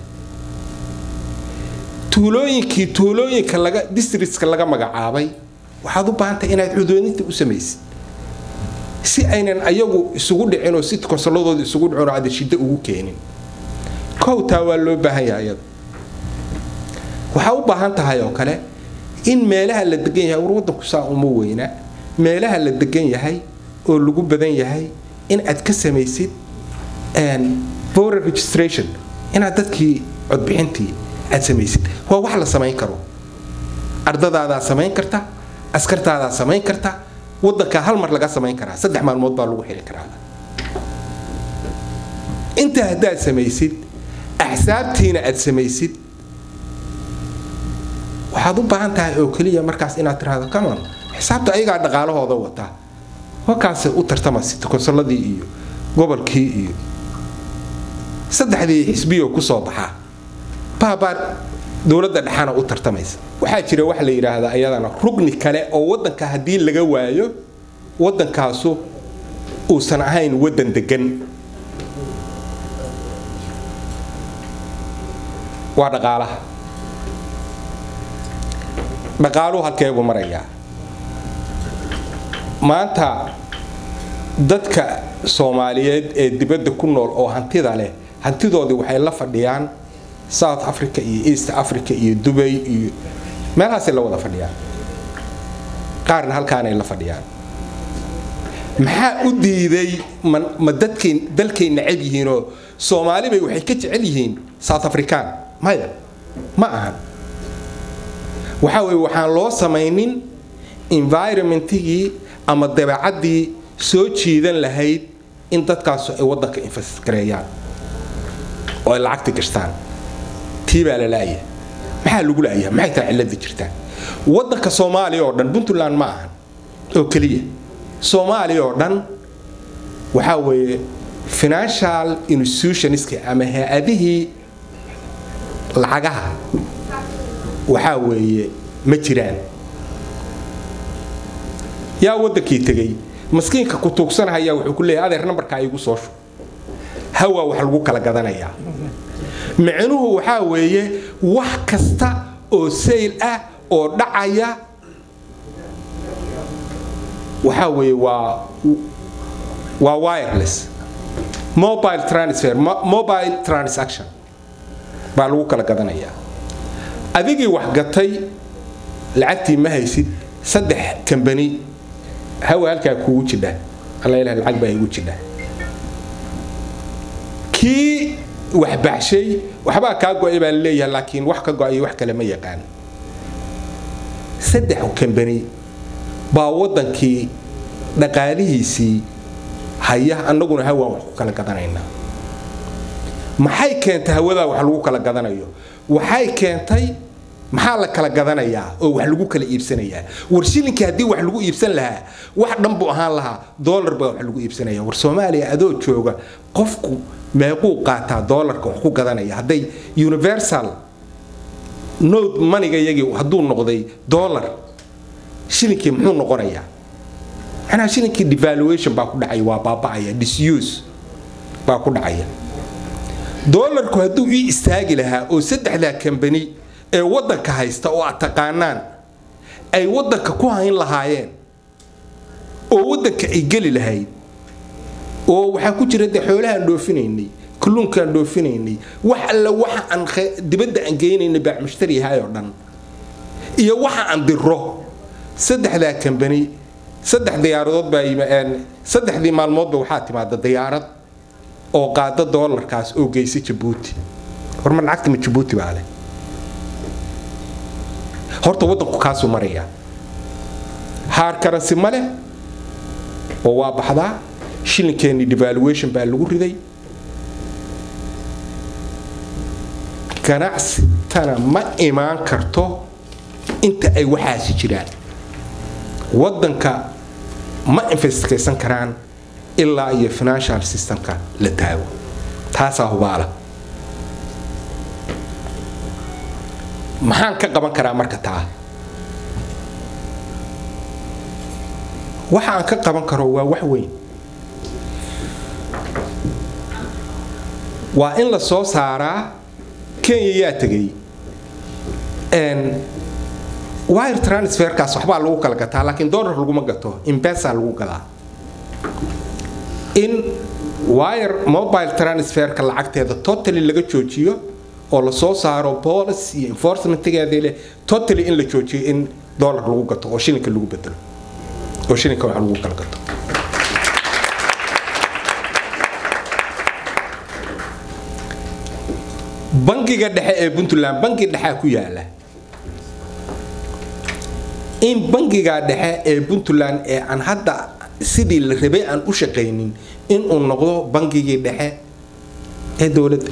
tuulooyinka laga districtska laga magacaabay waxaad u baahantahay inaad xuduudinta u samaysid si aynan ayagu isugu dhicin oo si konsoladooda isugu dhicin oo aad shida ugu keenin kowta waa loo baahan yahay waxa u baahan tahay oo kale in meelaha la degan yahay wadanku saa uma weyna meelaha la degan yahay oo lagu badan yahay in aad ka samaysid voter registration inaad dadkii codbixintii aad samaysid waa wax la samayn karo ardadaada samayn karta askartaada samayn karta wadanka hal mar laga samayn karaa 3 maalmood baa lagu xiri karaa inta haddaad samaysid axsaabtiina aad samaysid waxaad u baahan tahay oo kaliya markaas inaad tiraahdo come on xisaabta ayaga dhaqaalahooda wata wakaas u tartamaysid konsoladii iyo gobolkii iyo saddexdii xisbiyo ku soo baxa baabaar dawladda dhaxana u tartamaysa waxa jira wax la yiraahdo ayadana rugni kale oo wadanka hadii laga waayo wadankaasu uu san ahayn wadan degan waa dhaqaalaha halkee buu marayaa maanta dadka Soomaaliyeed ee dibadda ku nool oo hantida leh hantidoodii waxay la fadhiyaan South Africa iyo East Africa iyo Dubai iyo meelahaas la wada fadhiyaan qaarna halkaan ay la fadhiyaan maxaa u diiday ma dalkeen nacab yihiin oo Soomaali bay waxay ka jecel yihiin South African maya ma aha waxa way waxaan loo sameeynin environmentii ama dabeecadii soo jiidan lahayd in dadkaas ay wadanka invest gareeyaan oo lacagta gashtaan tiiba la laayay maxaa lagu laayay maxay tahay cilada jirta wadanka Soomaaliya oo dhan Puntland ma aha oo kaliya Soomaaliya oo dhan waxa weeye financial institutions ama hay'adihii lacagaha waxa weeye ma jiraan yaa wadankii tagay maskiinka ku tuugsanaya wuxuu ku leeyahay adeer numberka igu soo shub hawa wax lagu kala gadanayaa macnuhu waxa weeye wax kasta oo sale ah oo dhacaya waxa weeye waa wireless mobile transfer mobile transaction baa lagu kala gadanayaa adigii wax gatay lacagtii ma haysid 3 company hawa halka kugu jidha alla ilaahay lacag baa igu jidha ki wax baxshay waxba ka go'ay baa leeyahay laakiin wax ka go'ay wax kale ma yaqaan 3 company baa wadankii dhaqaalihiisii haya annaguna hawa wax ku kala gadanayna maxay keentay hawada wax lagu kala gadanayo waxay keentay maxaa la kala gadanayaa oo wax lagu kala iibsanayaa war shilinka hadii wax lagu iibsan lahaa wax dhan buu ahaan lahaa dollar baa wax lagu iibsanaya war Soomaaliya adoo jooga qofku meequu qaataa dollarka wax ku gadanaya haday universal node money-ga yagi haduu noqday dollar shilinkii muxuu noqonayaa ana shilinkii devaluation baa ku dhacay waa baaba'aya disuse baa ku dhacaya dollarku haduu ii istaagi lahaa oo 3 company ee wadanka haysta oo taqaanaan ay wadanka ku hayn lahaayeen oo wadanka ay gali lahayd oo waxa ku jira xoolaha dhoofineynay kulunka dhoofineynay wax alla waxa aan dibadda aan geenaynay baa mushtari hayo dhan iyo waxa aan diro 3 company 3 diyaaradood baa yimaadeen 3 maalmoodba waxa timaada diyaarad oo qaada dollarkaas oo geysay Djibouti war ma lacagta ma Djibouti baa leh horta waddanku kaasuu maraya haar karansi male oo waa baxdaa shilinkeenni devaluation baa lagu riday ganacsatana ma imaan karto inta ay waxaasi jiraan waddanka ma investigaysan karaan ilaa iyo financial systemka la taago taasaa hubaala maxaan ka qaban karaa marka taa waxa aan ka qaban karo waa wax weyn waa in la soo saaraa Kenya yaa tagay wire transferkaas waxbaa lagu kala gataa laakiin dollar laguma gato M-Pesa lagu gadaa in wire mobile transferka lacagteeda totally laga joojiyo oo la soo saaro policy enforcementgeeda leh totally in la joojiyo in dollar lagu gato oo shilinka lagu bedelo oo shilinka wax lagu kala gato bangiga dhexe ee Puntland bangi dhexe ku yaala in bangiga dhexe ee Puntland ee aan hadda sidii la rabay aan u shaqeynin in uu noqdo bangigii dhexe ee dawladda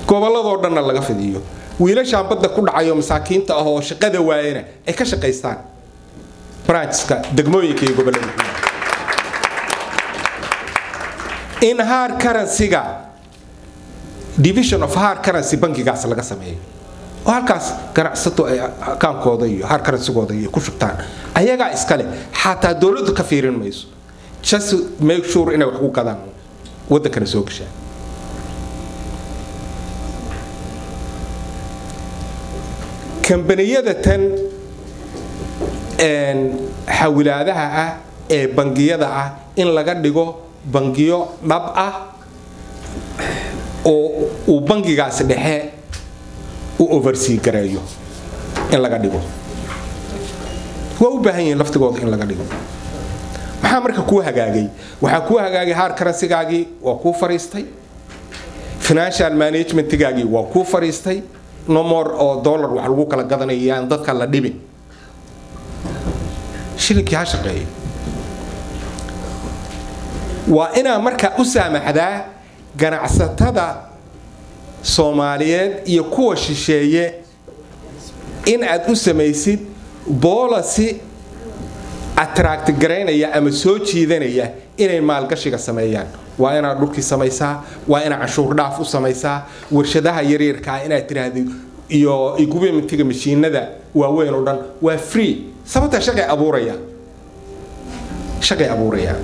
gobolladoo dhan laga fidiyo wiilasha badda ku dhacayo masaakiinta ah oo shaqada waayana ay ka shaqeystaan branchka degmooyinka iyo gobollada in hard currency-ga division of hard currency bankigaas laga sameeyo oo halkaas ganacsato ay akaankooda iyo hard currency-gooda ay ku shubtaan ayagaa iskale xataa dawladdu ka fiirin mayso just make sure inay wax ku gadaan waddankana soo gashaan kambaniyada tan xawilaadaha ah ee bangiyada ah in laga dhigo bangiyo dhab ah oo uu bangigaas dhexe u oversee gareeyo in laga dhigo waa u baahan yihiin laftigooda in laga dhigo maxaa marka kuu hagaagay waxaa kuu hagaagay hard currency-gaagii waa kuu fariistay financial management-gaagii waa kuu fariistay no more oo dollar wax lagu kala gadanayaan dadka la dhibin shilinkii ha shaqeeyo waa inaa marka u saamaxdaa ganacsatada Soomaaliyeed iyo kuwa shisheeye in aad u samaysid policy attract gareynaya ama soo jiidanaya inay maalgashiga sameeyaan waa inaad dhulkii samaysaa waa inaad canshuur dhaaf u samaysaa warshadaha yaryarka inaad tiraahdo iyo equipment-ga mashiinada waaweyn oo dhan waa free sababta shaqay abuuraya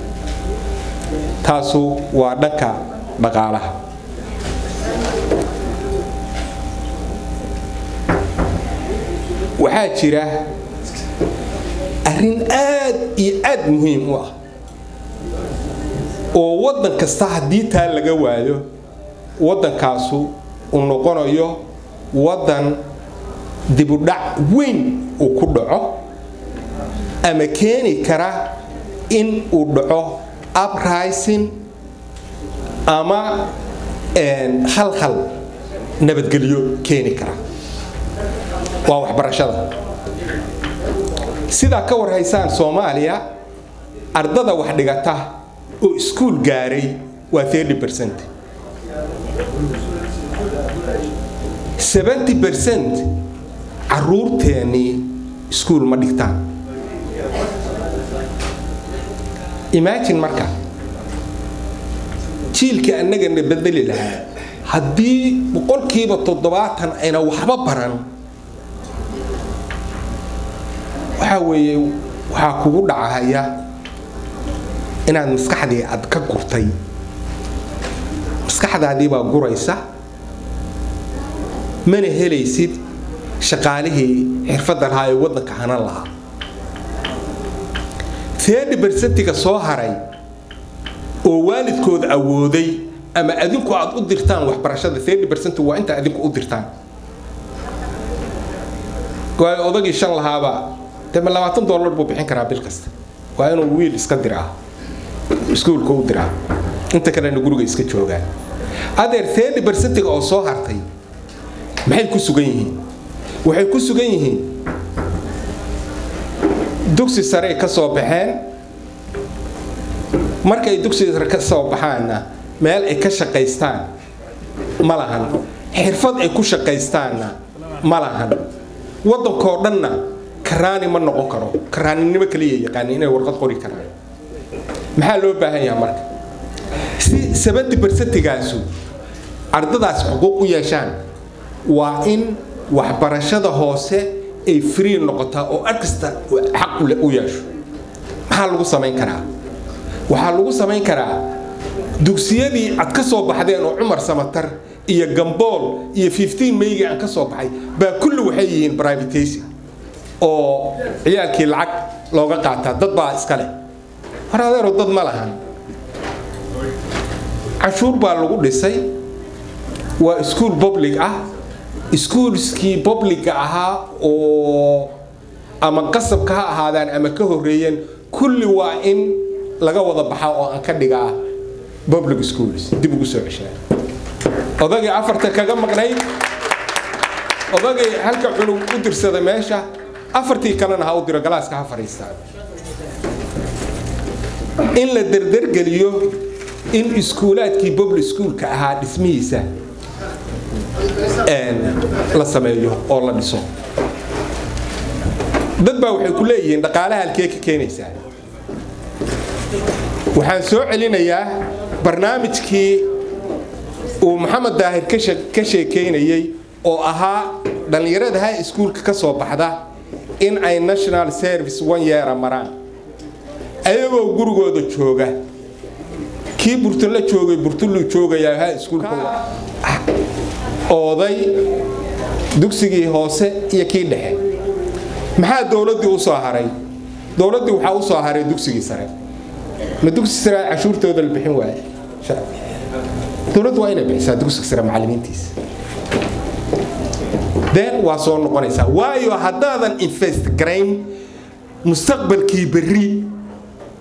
taasu waa dhanka dhaqaalaha waxaa jira arrin aad iyo aad muhiim u ah oo waddan kasta haddii taa laga waayo waddankaasu uu noqonayo waddan dibudhac weyn uu ku dhaco ama keeni kara in uu dhaco uprising ama khalkhal nabadgelyo keeni kara waa waxbarashada sidaa ka warhaysaan Soomaaliya ardada wax dhigata oo iskuul gaaray waa 30% 70% caruurteeni iskuul ma dhigtaan imagine marka jiilka annaga bedeli lahaa haddii 70% ayna waxba baran waxa weeye waxa kugu dhacaya inaad maskaxdii aad ka gurtay maskaxdaadii baa guraysa mana helaysid shaqaalihii xirfadda lahaa ee waddanka hanan lahaa 30%-ga soo haray oo waalidkooda awooday ama adinku aad u dirtaan waxbarashada 30% waa inta adinku u dirtaan waa odagii shan lahaaba dema $20 buu bixin karaa bil kasta waa inuu wiil iska diraa iskuulka u diraa inta kalena guriga iska joogaan adeer 30%-ga oo soo hartay maxay ku sugan yihiin waxay ku sugan yihiin dugsi sare ka soo baxeen markay dugsi sare ka soo baxaanna meel ay ka shaqaystaan ma lahan xirfad ay ku shaqaystaanna ma lahan waddankoo dhanna karaani ma noqon karo karaaninimo kaliya yaqaani inay warqad qori karaan maxaa loo baahan yahay marka si 70%gaasu ardadaas xuquuq u yeeshaan waa in waxbarashada hoose ay free noqotaa oo arkasta xaq u yeesho maxaa lagu samayn karaa waxaa lagu samayn karaa dugsiyadii aad ka soo baxdeen oo Cumar Samatar iyo Gambool iyo 15 May aan ka soo baxay baa kullu waxay yihiin privatization oo ciyaalkii lacag looga qaataa dad baa iska leh haradeero dad ma lahan cashuur baa lagu dhisay waa school public ah schoolskii public ahaa oo ama qasabka ha ahaadaan ama ka horeeyeen kulli waa in laga wada baxaa oo aan ka dhigaa public schools dib ugu soo ceshaa odagii afarta kaga maqnay odagii halka cunug u dirsada meesha afartii kalena ha u diro galaaska ha fariistaan in la derdergeliyo in iskuulaadkii public schoolka ahaa dhismihiisa la sameeyo oo la dhiso dad baa waxay ku leeyihiin dhaqaalaha halkee ka keenaysaa waxaan soo celinayaa barnaamijkii uu Maxamed Daahir ka sheekeynayay oo ahaa dhalinyarada high schoolka ka soo baxda in ay national service 1 year maraan ayagoo gurigooda jooga kii burtun la joogay burtun lu joogaya high schoolka oday dugsigii hoose iyo kii dhexe maxaa dawladdu u soo haray dawladdu waxa u soo haray dugsigii sare ma dugsi sare cashuurtooda la bixin waayay dawladdu waa inay bixisaa dugsiga sare macallimiintiisa then waa soo noqonaysaa waayo haddaadan invest garayn mustaqbalkii berri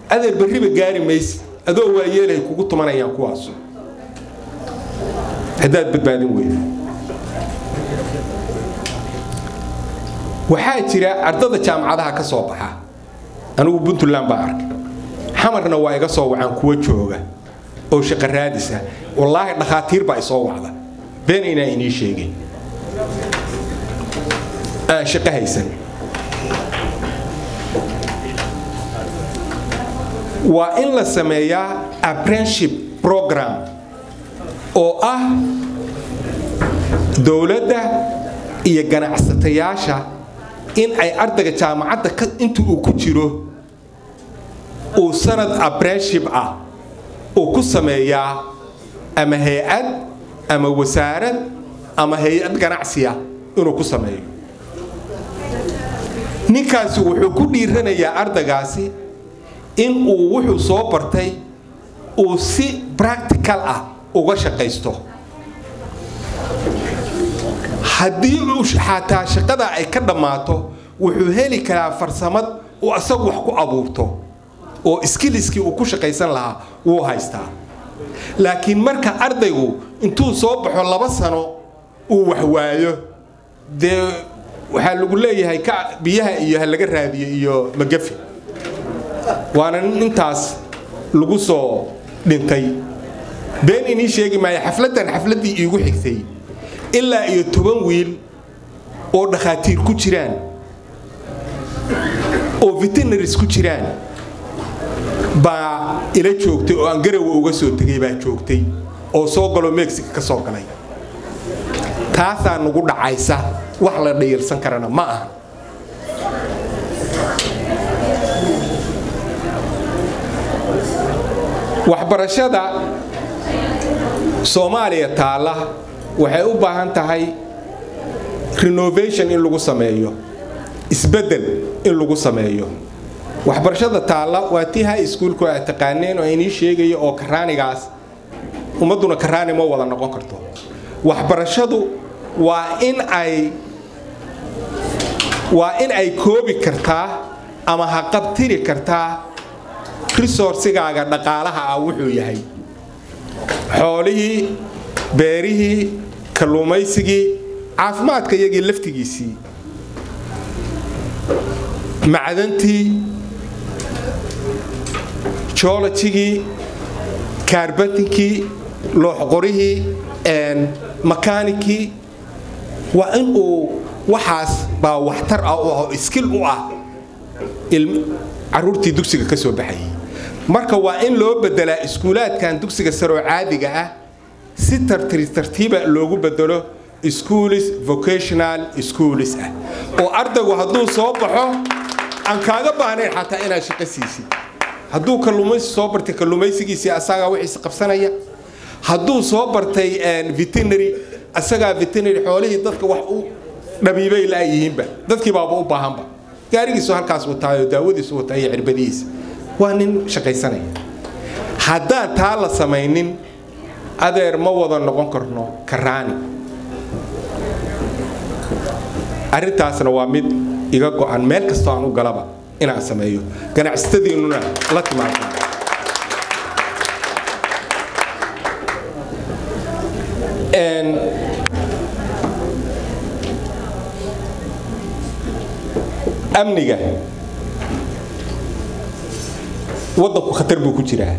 adeer berriba gaari maysid adoo waa yeelay kugu tumanayaan kuwaas haddaad badbaadin weydo waxaa jira ardada jaamacadaha ka soo baxa anigu Puntland baa arkay xamarna waa iga soo wacan kuwa jooga oo shaqo raadisa wallaahi dhakhaatiir baa soo wacda been inaa inii sheegay aan shaqo haysan waa in la sameeyaa apprenticeship program oo ah dawladda iyo ganacsatayaasha in ay ardayga jaamacadda inta uu ku jiro uu sanad apprenticeship ah uu ku sameeyaa ama hay'ad ama wasaarad ama hay'ad ganacsiya inuu ku sameeyo ninkaasi wuxuu ku dhiiranayaa ardaygaasi in uu wuxuu soo bartay uu si practical ah uga shaqaysto haddii uu xataa shaqada ay ka dhammaato wuxuu heli karaa farsamad uu asagu wax ku abuurto oo skillskii uu ku shaqaysan lahaa wuu haystaa laakiin marka ardaygu intuu soo baxo 2 sano uu wax waayo dee waxaa lagu leeyahay biyaha iyo laga raadiyo iyo magafi waana intaas lagu soo dhintay been inii sheegi maayo xafladii iigu xigtay ilaa iyo 10 wiil oo dhakhaatiir ku jiraan oo veterinaries ku jiraan baa ila joogtay oo aan garaw uga soo tagay baa joogtay oo soo galo Mexico ka soo galay taasaa nagu dhacaysa wax la dhayirsan karana ma aha waxbarashada Soomaaliya taala waxay u baahan tahay renovation in lagu sameeyo isbedel in lagu sameeyo waxbarashada taala waa tii high school ku taqaaneen oo inii sheegayo oo karaanigaas umaduna karaani ma wada noqon karto waxbarashadu waa in ay koobi kartaa ama ha qabtiri kartaa resource-gaaga dhaqaalaha ah wuxuu yahay xoolihii beerihii kalluumaysigii caafimaadka iyagii laftigiisii macdantii geologigii kaarbatinkii looxqorihii makaanikii waa in uu waxaas baa waxtar ah oo iskil u ah caruurtii dugsiga ka soo baxayay marka waa in loo bedelaa iskuulaadkan dugsiga sare oo caadiga ah si tartiiba loogu bedelo schools vocational schools ah oo ardaygu hadduu soo baxo aan kaaga baahnayn xataa inaad shaqo siisid hadduu kalluumaysi soo bartay kalluumaysigiisii asagaa wixiisa qabsanaya hadduu soo bartay veterinary asagaa veterinary xoolihii dadka wax u dhabiibay laayihiinba dadkii baaba u baahanba gaarigiisu halkaas wataayo daawadiisu wataa iyo cirbadihiisa waa nin shaqaysanaya haddaan taa la samaynin adeer ma wada noqon karno karaani arrintaasna waa mid iga go'an meel kastoo aan u galaba inaan sameeyo ganacsatadiinnuna la timaado amniga waddanku khatar buu ku jiraa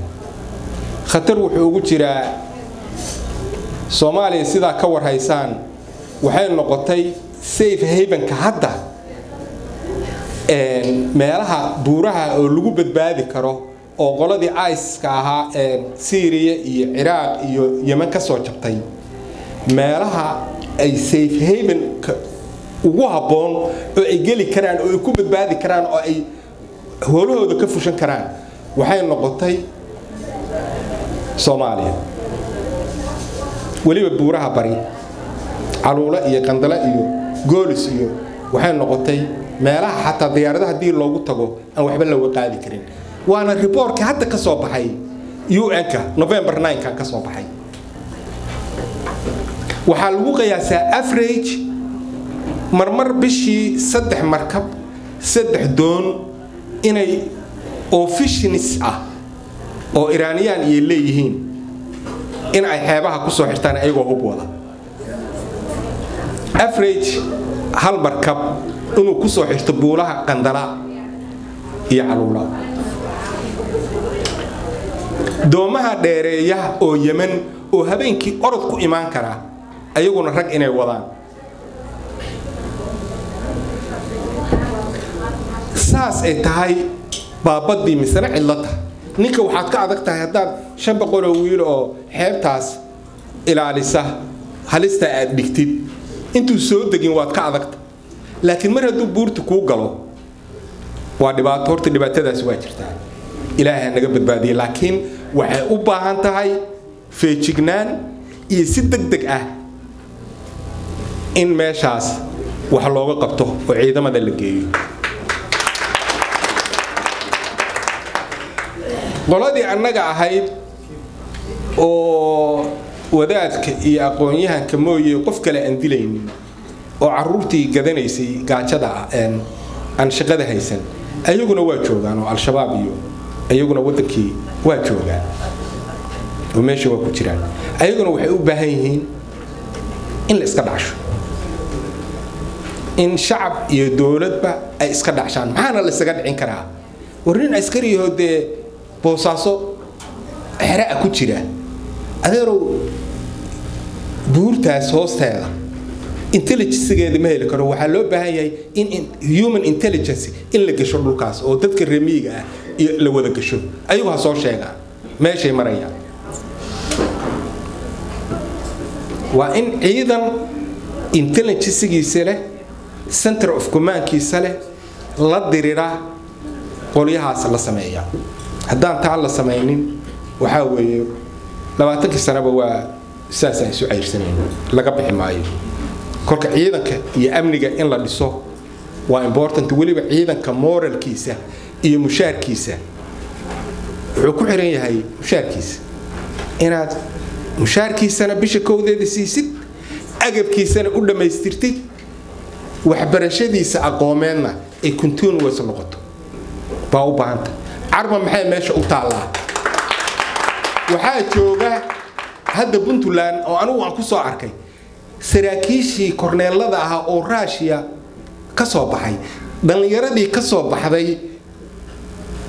khatar wuxuu ugu jiraa Soomaaliya sidaa ka warhaysaan waxay noqotay safe haven-ka hadda meelaha buuraha oo lagu badbaadi karo oo qoladii ISIS-ka ahaa Syria iyo Iraq iyo Yemen ka soo jabtay meelaha ay safe haven-ka ugu habboon oo ay geli karaan oo ay ku badbaadi karaan oo ay howlahooda ka fushan karaan waxay noqotay Soomaaliya waliba buuraha bari caluula iyo qandala iyo goolis iyo waxay noqotay meelaha xataa diyaaradaha hadii loogu tago aan waxba la waqaadi karin waana reportka hadda ka soo baxay UN-ka November 9-ka ka soo baxay waxaa lagu qiyaasaa average marmar bishii 3 markab 3 doon inay officials ah oo Iraaniyaan iyo leeyihiin in ay xeebaha ku soo xirtaan ayagoo hub wada average hal markab inuu ku soo xirto buulaha qandala iyo caluula doomaha dheereeya oo Yemen oo habeenkii orod ku imaan kara ayaguna rag inay wadaan saas ay tahay baabadii misana cilada ninka waxaad ka adag tahay hadaad 500 oo wiil oo xeebtaas ilaalisa halista aad dhigtid intuu soo degin waad ka adagta laakiin mar hadduu buurta ku galo waa dhibaato horta dhibaatadaas waa jirtaa ilaahay naga badbaadiyo laakiin waxay u baahan tahay feejignaan iyo si degdeg ah in meeshaas wax looga qabto oo ciidamada la geeyo qoladii annaga ahayd oo wadaadka iyo aqoon-yahanka mooyee qof kale aan dilaynin oo caruurtii gadanaysay gaajada aan shaqada haysan ayaguna waa joogaan oo al-shabaab iyo ayaguna wadankii waa joogaan oo meesha waa ku jiraan ayaguna waxay u baahan yihiin in la iska dhacsho in shacab iyo dowladba ay iska dhacshaan maxaana la isaga dhicin karaa warnin askariyaho dee boosaaso xeraa ku jira adeerow buurtaas hoosteeda intelligence-geeda ma heli karo waxaa loo baahan yahay in human intelligence in la gasho dhulkaas oo dadka reemiga ah iyo la wada gasho ayagu ha soo sheegaan meeshay marayaan waa in ciidan intelligence-giisa leh center of command-kiisa leh la dirira qolyahaas la sameeya haddaan taa la samaynin waxaa weeye 20 sanaba waa saas ay isu ceyrsaneen laga bixi maayo kolka ciidanka iyo amniga in la dhiso waa important waliba ciidanka moralkiisa iyo mushaarkiisa wuxuu ku xiran yahay mushaarkiisa inaad mushaarkiisana bisha kowdeeda siisid agabkiisana u dhamaystirtid waxbarashadiisa aqoomeedna ay continuous noqoto baa u baahanta arma maxay meesha u taalaa waxaa jooga hadda Puntland oo anigu aan ku soo arkay saraakiishii korneelada ah oo Russia ka soo baxay dhallinyaradii ka soo baxday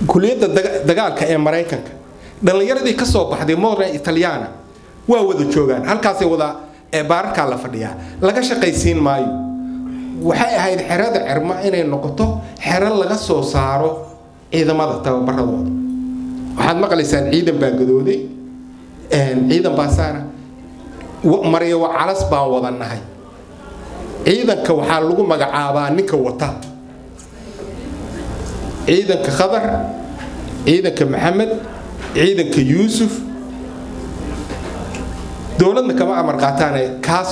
kuliyadda dagaalka ee Mareykanka dhallinyaradii ka soo baxday Modern Italiana waa wada joogaan halkaasay wada baararka la fadhiyaa laga shaqaysiin maayo waxay ahayd xerada Cirma inay noqoto xero laga soo saaro ciidamada tababaradooda waxaad maqlaysaan ciidan baa gadooday ciidan baa saara mariyo waa calas baan wadanahay ciidanka waxaa lagu magacaabaa ninka wata ciidanka Khadar ciidanka Maxamed ciidanka Yuusuf dowladna kama amar qaataan kaas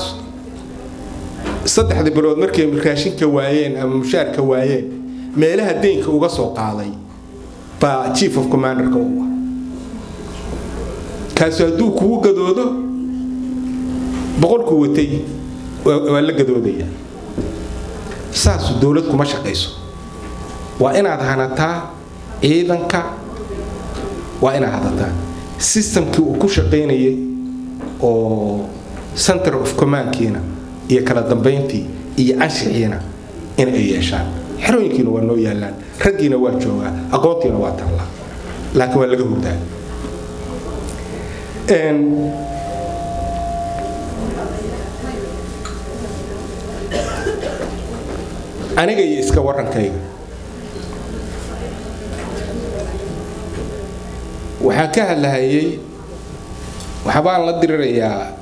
saddexda bilood markay raashinka waayeen ama mushaarka waayeen meelaha deynka uga soo qaaday ba chief of commander ka waa kaas hadduu kugu gadoodo boqolku watay waa la gadoodaya saas dowlad kuma shaqeyso waa inaad hanataa ciidanka waa inaad hadataa systemkii uu ku shaqeynayay oo center of command kiina iyo kala dambeyntii iyo anshixiina in ay yeeshaan xerooyinkiina waa noo yaalaan raggiina waa joogaa aqoontiina waa taallaa laakiin waa laga hurdaa aniga iyo iska warankayga waxaan ka hadlahayay waxbaan la dirirayaa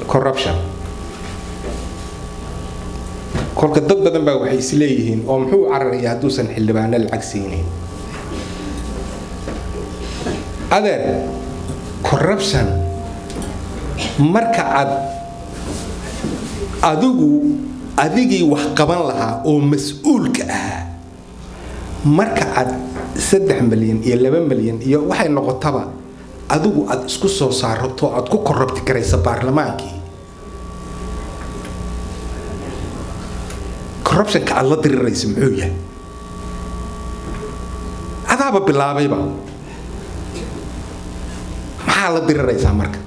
corruption kolka dad badan baa waxay is leeyihiin oo muxuu cararayaa hadduusan xildhibaano lacag siinin adeer corruption marka adigii wax qaban lahaa oo mas'uulka ahaa marka aad 3 milyan iyo 2 milyan iyo waxay noqotaba adigu aad isku soo saarto aad ku korrupti karaysa baarlamaankii corruption ka alla diriraysa muxuu yahay adaaba bilaabayba maxaa la diriraysaa marka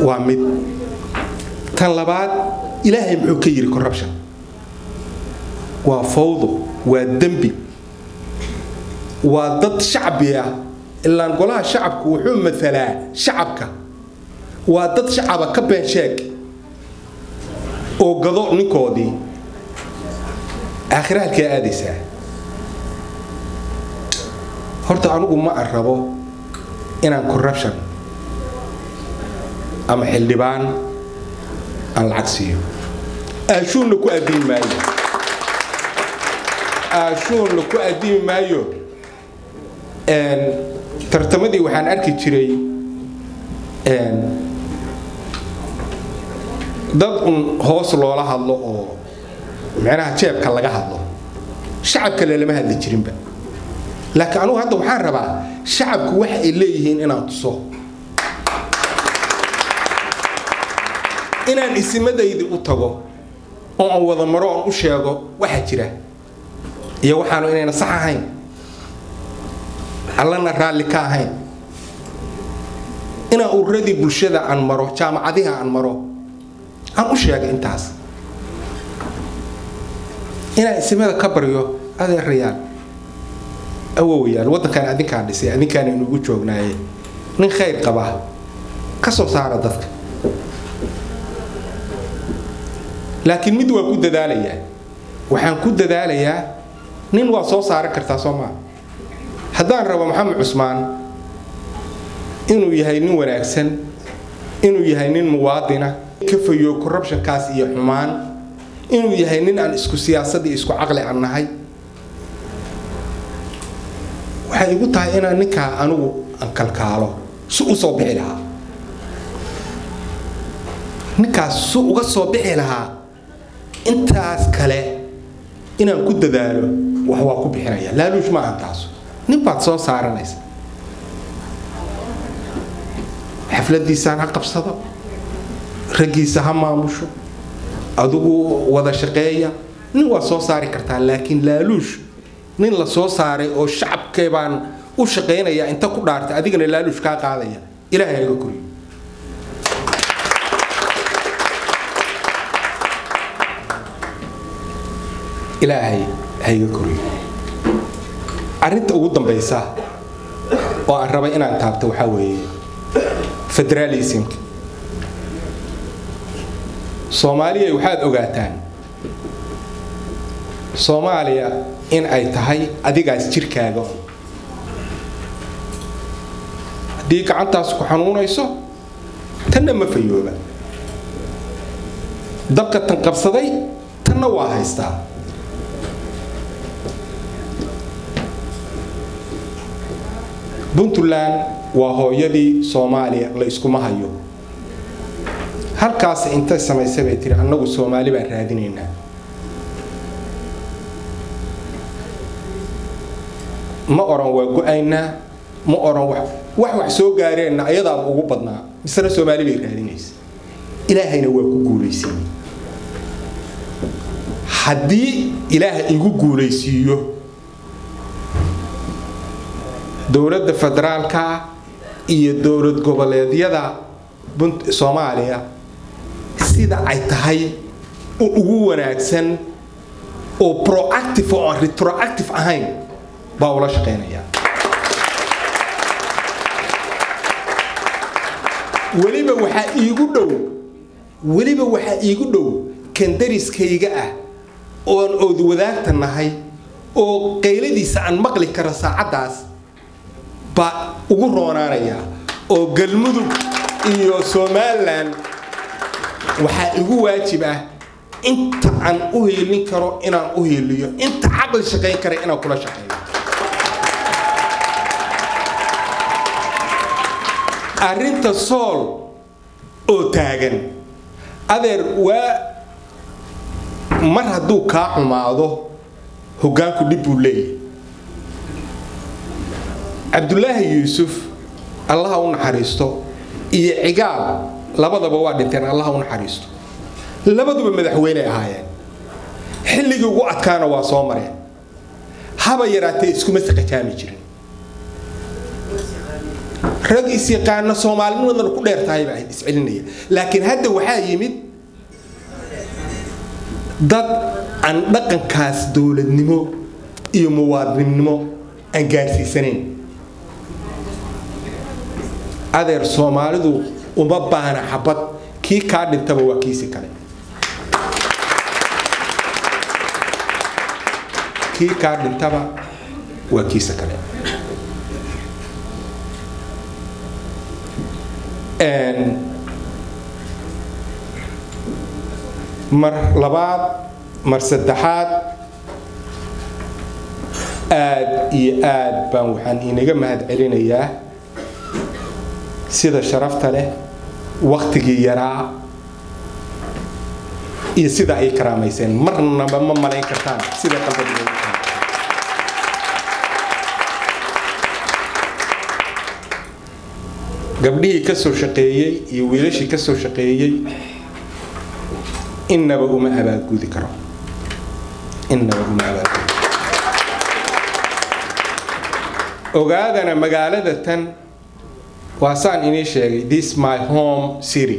waa mid tan labaad ilaahay muxuu ka yiri corruption waa fawdo waa dambi waa dad shacbi ah ilaan golaha shacabku wuxuu mathalaa shacabka waa dad shacaba ka been sheeg oo gado ninkoodii aakhira halkee aadaysaa horta anigu ma arrabo inaan corruption ama xildhibaan aan lacag siiyo aashuunna ku addiin maayo tartamadii waxaan arki jiray dad hoos loola hadlo oo macnaha jeebka laga hadlo shacabka lama hadli jirinba laakiin anigu hadda waxaan rabaa shacabku wax ay leeyihiin inaan tuso inaan isimadaydi u tago oo aan wada maro oo u sheego waxa jira iyo waxaanu inayna sax ahayn allana raalli ka ahayn inaan ururadii bulshada aan maro jaamacadiha aan maro aan u sheego intaas inaan isimada ka baryo adeerayaal awowayaal waddankan adinkaan dhisay adinkaan inugu joognaaye nin khayr qaba ka soo saara dadka laakiin mid waa ku dadaalayaa waxaan ku dadaalayaa nin waa soo saaran kartaa Soomaa haddaan rabo Maxamed Cusmaan inuu yahay nin wanaagsan inuu yahay nin muwaadina ka fayo corruption kaas iyo xumaan inuu yahay nin aan isku siyaasad iyo isku aqli aan nahay waxay igu tahay inaan ninka anigu aan kalkaalo si u soo bixi lahaa ninkaas si uga soo bixi lahaa intaas kale inaan ku dadaalo wax waa ku bixinaya laaluush ma aan taas nin baad soo saaranaysa xafladiisaan ha qabsado raggiisa ha maamusho adigu wada shaqeeya nin waa soo saari kartaa laakiin laaluush nin la soo saaray oo shacabkay baan u shaqeynaya inta ku dhaartay adigana laaluush ka qaadaya ilaahay iga koriyo ilaahay hayga koriyo arrinta ugu dambaysa oo aan rabay inaan taabto waxaa weeye federalism Soomaaliya waxaad ogaataan Soomaaliya in ay tahay adigaas jirkaaga haddii gacantaas ku xanuunayso tanna ma fayooba dabka tan qabsaday tanna waa haystaa Puntland waa hooyadii Soomaaliya la iskuma hayo halkaas inta samaysay bay tiri annagu Soomaali baan raadinaynaa ma oran waa go'aynaa ma oran wax soo gaareenna ayadaa ugu badnaa misna Soomaali bay raadinaysaa ilaahayna waa ku guuleysay haddii ilaahay igu guuleysiiyo dowladda federaalka iyo dowlad goboleedyada Soomaaliya sida ay tahay oo ugu wanaagsan oo proactive oo retroactive ahayn baa ula shaqeynaya waliba waxa iigu dhow kan dariskayga ah oo wadaagta nahay oo qayladiisa aan maqli kara saacadaas ba ugu roonaanaya oo galmudug iyo Somaliland waxa igu waajib ah inta aan u heelin karo inaan u heeliyo inta aqal shaqeyn kara inaan kula shaqeeyo arinta sool oo taagan adeer waa mar hadduu kaa xumaado hoggaanku dib buu leeyahay Abdullaahi Yuusuf Allah u naxariisto iyo cigaal labadaba waa dhinteen Allah u naxariisto labaduba madaxweyne ahaayeen xilligii ugu adkaana waa soo mareen haba yaraatee iskuma saqajaami jirin rag is yaqaana Soomaaliyeedna ku dheertahay baa iscilinaya laakiin hadda waxaa yimid dad aan dhaqankaas dawladnimo iyo muwaadinimo aan gaarsiisanayn adeer Soomaalidu uma baahna xabad kii ka dhintaba waa kiisi kale kii ka dhintaba waa kiisi kale mar labaad mar saddexaad aad iyo aad baan waxaan inaga mahad celinayaa sida sharafta leh waqtigii yaraa iyo sida ay karaameyseen marna ma malayn kartaan sida qalbiga gabdhihii ka soo shaqeeyay iyo wiilashii ka soo shaqeeyay innaba uma abaagudi karo ogaadana magaalada tan waa saan inii sheegay this my home city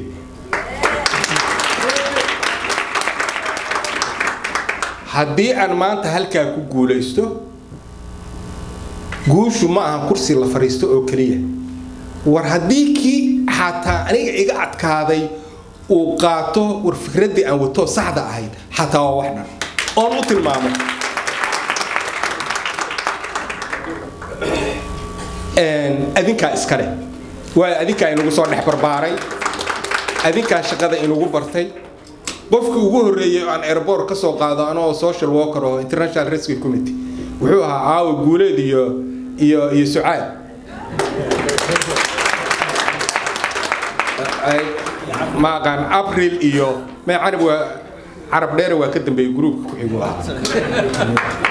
haddii aan maanta halkaa ku guulaysto guushu ma aha kursi la fariisto oo kaliya war haddii kii xataa aniga iga adkaaday uu qaato war fikradii aan wato saxda ahayd xataa waa wax dhan oon u tilmaamo adinkaa iskale waayo adinkaa inagu soo dhex barbaaray adinkaa shaqada inagu bartay qofkii ugu horreeyay aan airport ka soo qaado anoo social worker oo international rescue committee wuxuu ahaa caawa guuleed iyo sucaad ma aqaan April iyo ma carab dheer waa ka dambeeyay groupka ku xigo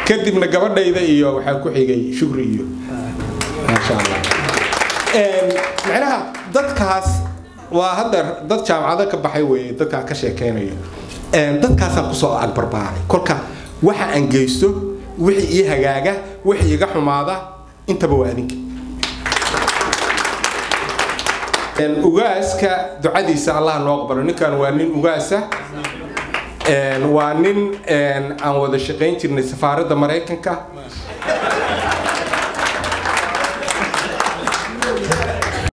kadibna gabadhayda iyo waxa ku xigay shukri iyo ma sha Allah macnaha dadkaas waa hadda dad jaamacada ka baxay way dadka ka sheekeynayo dadkaas aan ku soo barbaaray kolka waxa aan geysto wixii ii hagaaga wixii iga xumaada intaba waa adinka ugaaska ducadiisa Allah noo aqbalo ninkan waa nin ugaasa waa nin aan wada shaqayn jirnay safaaradda Mareykanka